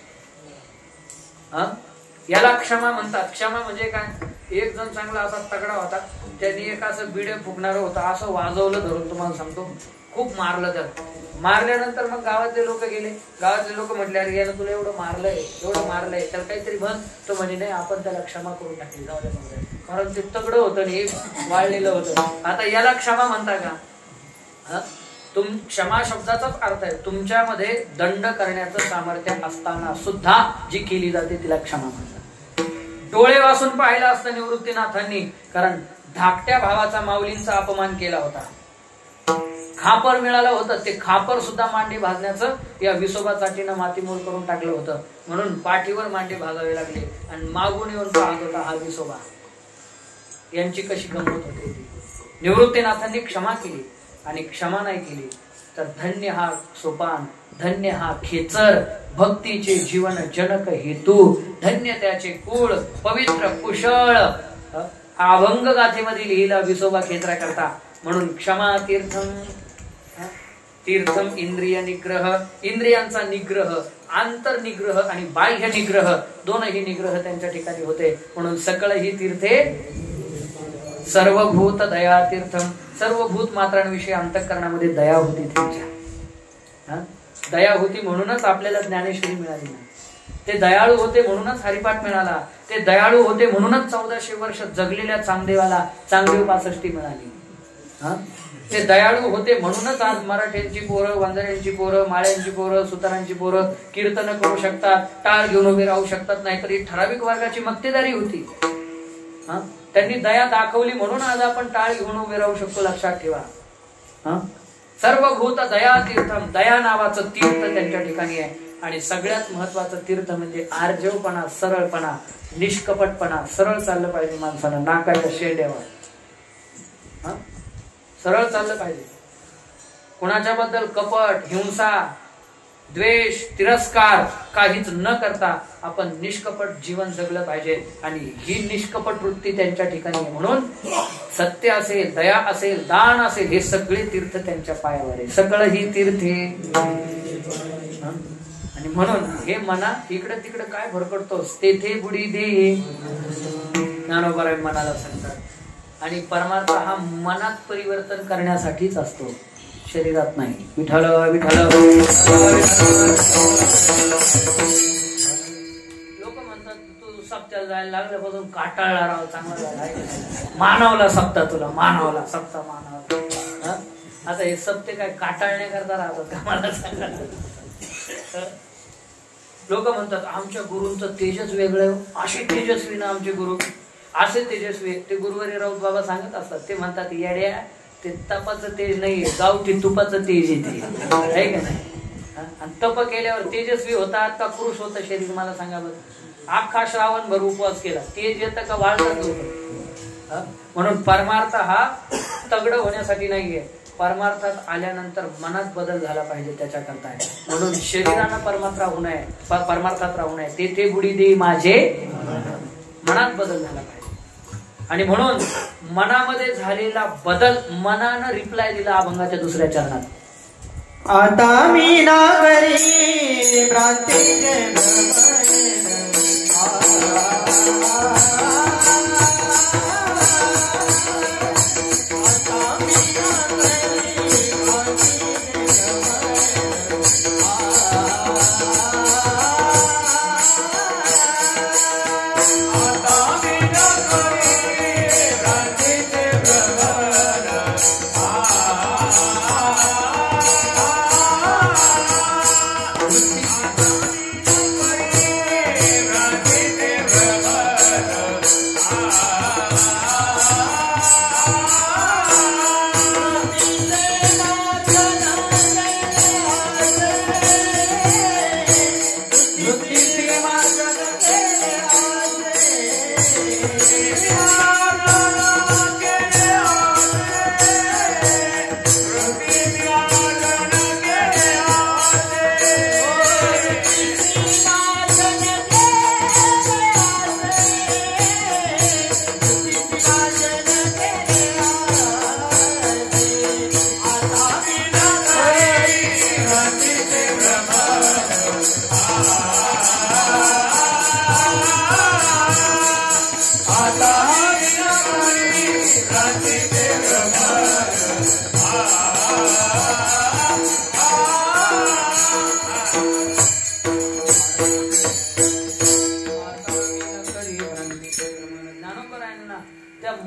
याला क्षमा म्हणतात. क्षमा म्हणजे काय? एक जण चांगला असा तगडा होता, त्यांनी एक असं बिडे फुकणार होता, असं वाजवलं धरून, तुम्हाला सांगतो खूप मारलं त्याला. मारल्यानंतर मग गावातले लोक गेले. गावातले लोक म्हटले अरे यानं तुला एवढं मारलंय त्याला काहीतरी म्हण. तो म्हणे नाही, आपण त्याला क्षमा करून टाकली, जाऊ दे. कारण ते तगडं होतं आणि हे वाळलेलं होतं. आता याला क्षमा म्हणता का? क्षमा शब्दाचाच अर्थ आहे तुमच्यामध्ये दंड करण्याचं सामर्थ्य असताना सुद्धा जी केली जाते तिला क्षमा म्हणतात. डोळे वाचून पाहिलं असतं निवृत्तीनाथांनी, कारण धाकट्या भावाचा माऊलींचा अपमान केला होता. खापर मिळालं होतं, ते खापर सुद्धा मांडी भाजण्याचं या विसोबा चाटीनं मातीमोल करून टाकलं होतं. म्हणून पाठीवर मांडी भाजावे लागले आणि मागून येऊन पाहत होता हा विसोबा. यांची कशी गंमत होती. निवृत्तीनाथांनी क्षमा केली आणि क्षमा नाही केली तर धन्य हा सोपान, धन्य हा खेचर, भक्तीचे जीवन जनक हेतू, धन्य त्याचे कुळ, पवित्र कुशळ. अभंग गाथेमध्ये लिहिला विसोबा खेचरा करता. म्हणून क्षमा तीर्थम, तीर्थम इंद्रिय निग्रह, इंद्रियांचा निग्रह, आंतर निग्रह आणि बाह्य निग्रह, दोनही निग्रह त्यांच्या ठिकाणी होते. म्हणून सकळ ही तीर्थे सर्वभूत दया तीर्थम. सर्वभूत मात्रांविषयी अंतःकरणामध्ये दया होती त्यांच्या. दया होती म्हणूनच आपल्याला ज्ञानेश्वरी मिळाली नाही. ते दयाळू होते म्हणूनच हरिपाठ मिळाला. ते दयाळू होते म्हणूनच 1400 वर्ष जगलेल्या चांगदेवाला चांगदेव 65 मिळाली. ते दयाळू होते म्हणूनच आज मराठ्यांची पोरं, वंजाऱ्यांची पोरं, माळ्यांची पोरं, सुतारांची पोरं कीर्तन करू शकतात, टाळ घेऊन उभे राहू शकतात. नाहीतर ही ठराविक वर्गाची मक्तेदारी होती. त्यांनी दया दाखवली म्हणून आज आपण टाळ घेऊन उभे राहू शकतो. लक्षात ठेवा. सर्वभूत दया तीर्थम, दया नावाचं तीर्थ त्यांच्या ठिकाणी आहे. आणि सगळ्यात महत्वाचं तीर्थ म्हणजे आर्जवपणा, सरळपणा, निष्कपटपणा. सरळ चाललं पाहिजे माणसानं, नाकाच्या शेंड्यावर सरळ चाललं पाहिजे. कुणाच्या बद्दल कपट, हिंसा, द्वेष, तिरस्कार काहीच न करता आपण निष्कपट जीवन जगलं पाहिजे. आणि ही निष्कपट वृत्ती त्यांच्या ठिकाणी आहे. म्हणून सत्य असेल, दया असेल, दान असेल, हे सगळे तीर्थ त्यांच्या पायावर आहे. सकळ ही तीर्थे. आणि म्हणून हे मना इकडे तिकडे काय भरकडतोस, तेथे बुडी दे ज्ञानोबा मनाला सांगतात. आणि परमार्थ हा मनात परिवर्तन करण्यासाठीच असतो, शरीरात नाही. विठ्ठल विठ्ठल. लोक म्हणतात तू सप्त्याला जायला लागल्यापासून काटाळला राव, चांगला झाला, मानवला सप्ता, तुला मानवला सप्ता, मानवला. आता हे सप्ते काय काटाळण्याकरता राहतात का मला सांगा. लोक म्हणतात आमच्या गुरूंचं तेजस वेगळं, असे तेजस्वी ना आमचे गुरु, असे तेजस्वी. ते गुरुवारी राऊत बाबा सांगत असतात. ते म्हणतात येड्या, ते तपाचं तेज नाहीये, गावठी तुपाचं तेज येते, आहे का नाही. आणि तप केल्यावर तेजस्वी होतात का कृश होतं शरीर, मला सांगा बरं. अख्खा श्रावण भर उपवास केला, तेज येतं का वाढतात होतं. म्हणून परमार्थ हा तगड होण्यासाठी नाहीये, परमार्थात आल्यानंतर मनात बदल झाला पाहिजे त्याच्याकरता आहे. म्हणून शरीरानं परमार्थ राहू नये, परमार्थात राहू नये. तेथे बुडी दे माझे, मनात बदल झाला पाहिजे. आणि म्हणून मनामध्ये झालेला बदल मनानं रिप्लाय दिला अभंगाच्या दुसऱ्या चरणात. आता मी ना करी भ्रांतीचे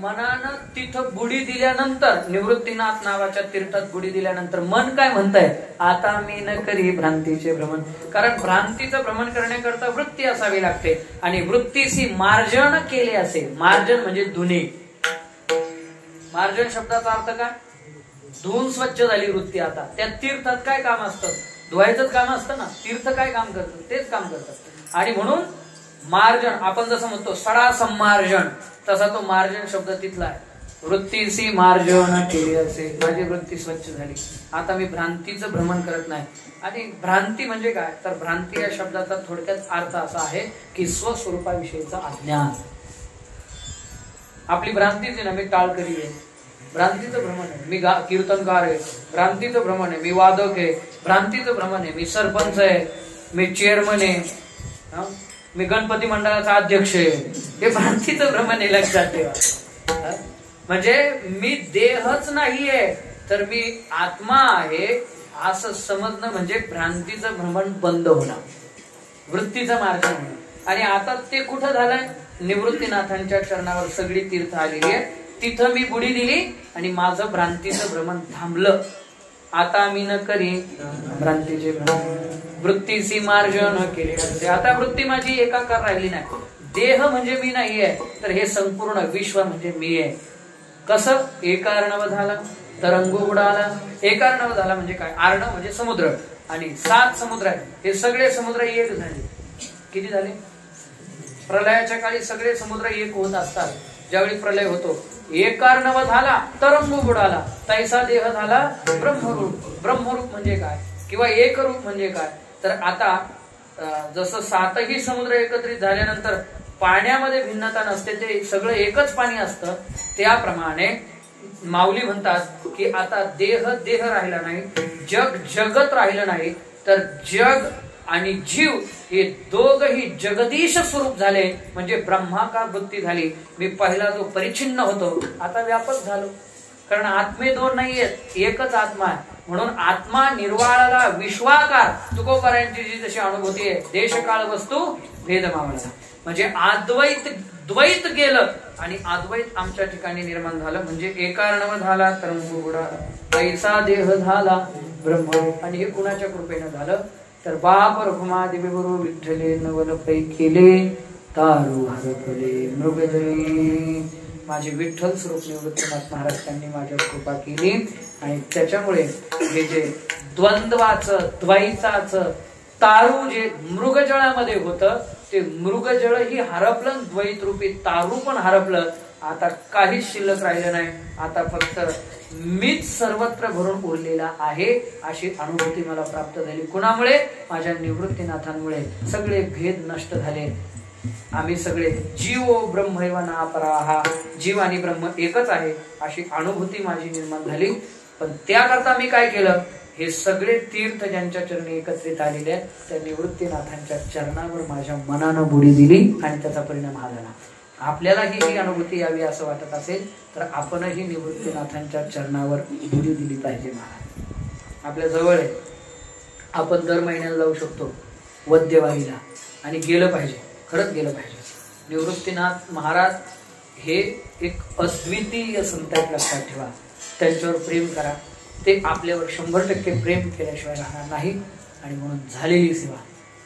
मनानं तिथं बुडी दिल्यानंतर, निवृत्तीनाथ नावाच्या तीर्थात बुडी दिल्यानंतर मन काय म्हणतंय, आता मी न करी भ्रांतीचे भ्रमण. कारण भ्रांतीचं भ्रमण करण्याकरता वृत्ती असावी लागते आणि वृत्तीशी मार्जन केले असेल. मार्जन म्हणजे धुणे. मार्जन शब्दाचा अर्थ काय? धुवून स्वच्छ झाली वृत्ती. आता त्या तीर्थात काय काम असतं? धुवायचंच काम असतं ना. तीर्थ काय काम करतं? तेच काम करतात. आणि म्हणून मार्जन, आपण जसं म्हणतो सडा संमार्जन, तसा तो मार्जन शब्द तिथला आहे. वृत्तीशी मार्जन केली असेल, माझी वृत्ती स्वच्छ झाली, आता मी भ्रांतीचं भ्रमण करत नाही. आणि भ्रांती म्हणजे काय? तर भ्रांती या शब्दाचा थोडक्यात अर्थ असा आहे की स्वस्वरूपाविषयीचा अज्ञान. आपली भ्रांतीच आहे ना, मी टाळकरी आहे, भ्रांतीचं भ्रमण आहे. मी कीर्तनकार आहे, भ्रांतीचं भ्रमण आहे. मी वादक आहे, भ्रांतीचं भ्रमण आहे. मी सरपंच आहे, मी चेअरमन आहे, मी गणपती मंडळाचा अध्यक्ष आहे, हे भ्रांतीचं भ्रमण आहे. लक्षात ठेवा. म्हणजे मी देहच नाहीये, तर मी आत्मा आहे असं समजणं म्हणजे भ्रांतीचं भ्रमण बंद होणं, वृत्तीचं मार्जन होणं. आणि आता ते कुठं झालंय? निवृत्तीनाथांच्या चरणावर सगळी तीर्थ आलेली आहे, तिथं मी बुडी दिली आणि माझं भ्रांतीचं भ्रमण थांबलं. आता मी न करी भ्रांतीचे भ्रमण, वृत्तीची मार्जन केले. आता वृत्ती माझी एकाकार राहिली नाही. देह म्हणजे मी नाहीये, तर हे संपूर्ण विश्व म्हणजे मी आहे. कसं? एकार्णव झाला, तरंग उडाला. एकार्णव झाला म्हणजे काय? आर्ण म्हणजे समुद्र, आणि 7 समुद्र आहेत. हे सगळे समुद्र एक झाले. किती झाले? प्रलयाच्या काळी सगळे समुद्र एक होत असतात. ज्यावेळी प्रलय होतो, एकार्णव झाला, तरंग बुडाला, तैसा देह झाला ब्रह्मरूप. ब्रह्मरूप म्हणजे काय? किंवा एकरूप म्हणजे काय? तर आता जसं 7ही समुद्र एकत्रित झाल्यानंतर पाण्यामध्ये भिन्नता नसते, ते सगळं एकच पाणी असतं, त्याप्रमाणे माऊली म्हणतात की आता देह देह राहिला नाही, जग जगत राहिलं नाही, तर जग आणि जीव हे दोघही जगदीश स्वरूप झाले. म्हणजे ब्रह्माकार वृत्ती झाली. मी पहिला जो परिच्छिन्न होतो आता व्यापक झालो. कारण आत्मे दोन नाहीयेत, एकच आत्मा आहे. म्हणून आत्मा निर्वाळाला विश्वाकार. तुकोबारायांची जी जशी अनुभूती आहे, देशकाळ वस्तू भेद मावळला, म्हणजे अद्वैत द्वैत गेलं आणि अद्वैत आमच्या ठिकाणी निर्माण झालं. म्हणजे एकार्णव झाला, तरंग उडाला, तैसा देह झाला ब्रह्म. आणि हे कुणाच्या कृपेनं झालं? तर बाप रघुमादेवी गुरु विठ्ठले नवल पै केले, तारू हरपले मृगजळी. माझे विठ्ठल स्वरूप निवृत्तीनाथ महाराज त्यांनी माझ्यावर कृपा केली. आणि त्याच्यामुळे हे जे द्वंद्वाचं द्वैताचं तारू जे मृगजळामध्ये होतं, ते मृगजळ ही हरपलं, द्वैत रूपी तारू पण हरपलं. आता काहीच शिल्लक राहिलं नाही. आता फक्त मीच सर्वत्र भरून उरलेला आहे, अशी अनुभूती मला प्राप्त झाली. कुणामुळे? माझ्या निवृत्तीनाथांमुळे. सगळे भेद नष्ट झाले. आम्ही सगळे जीव ब्रह्मैव नापरा, हा जीव आणि ब्रह्म एकच आहे अशी अनुभूती माझी निर्माण झाली. पण त्याकरता मी काय केलं, हे सगळे तीर्थ ज्यांच्या चरणी एकत्रित आलेले आहेत त्या निवृत्तीनाथांच्या चरणावर माझ्या मनानं बुडी दिली आणि त्याचा परिणाम हा झाला. आपल्यालाही ही अनुभूती यावी असं वाटत असेल तर आपणही निवृत्तीनाथांच्या चरणावर बुडी दिली पाहिजे. महाराज आपल्या जवळ आहे, आपण दर महिन्याला जाऊ शकतो वद्यवारीला आणि गेलं पाहिजे, खरंच गेलं पाहिजे. निवृत्तीनाथ महाराज हे एक अद्वितीय संत आहेत, लक्षात ठेवा. त्यांच्यावर प्रेम करा, ते आपल्यावर 100% प्रेम केल्याशिवाय राहणार नाही. आणि म्हणून झालेली सेवा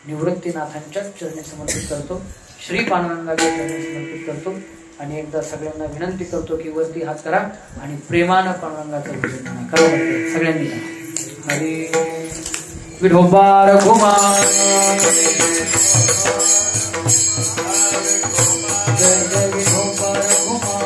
निवृत्तीनाथांच्या चरणी समर्पित करतो, श्री पांडुरंगाच्या चरणी समर्पित करतो. आणि एकदा सगळ्यांना विनंती करतो की वरती हात करा आणि प्रेमानं पांडुरंगाचं भजन करा. सगळ्यांनी हरी विठोबा घुमा जय जय विठोबा घुमा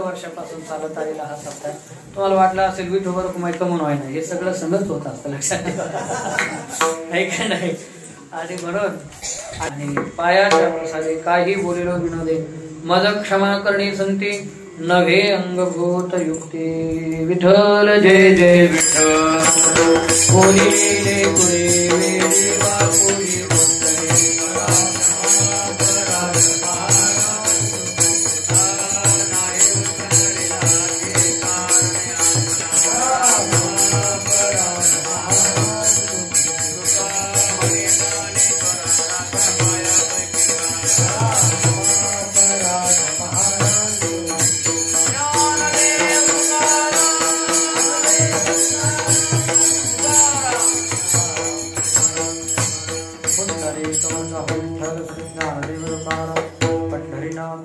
वर्षापासून चालत आलेला हा सप्ताह. तुम्हाला वाटलं असेल विठोबा रुक्माई कमून व्हायना, हे सगळं संगत होत असतं, लक्षात ठेवा. नाही. आणि म्हणून आणि पायाच्या प्रसादे काही बोलिलो विनोदे मज क्षमा करणे संती नव्हे अंगभूत युक्ती. विठ्ठल जय जय विठ्ठल बोलिले कुरे वेळी बापुरी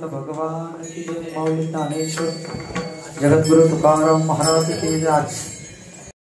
भगवान की जय. माऊली ज्ञानेश्वर जगद्गुरु तुकाराम महाराज की जय.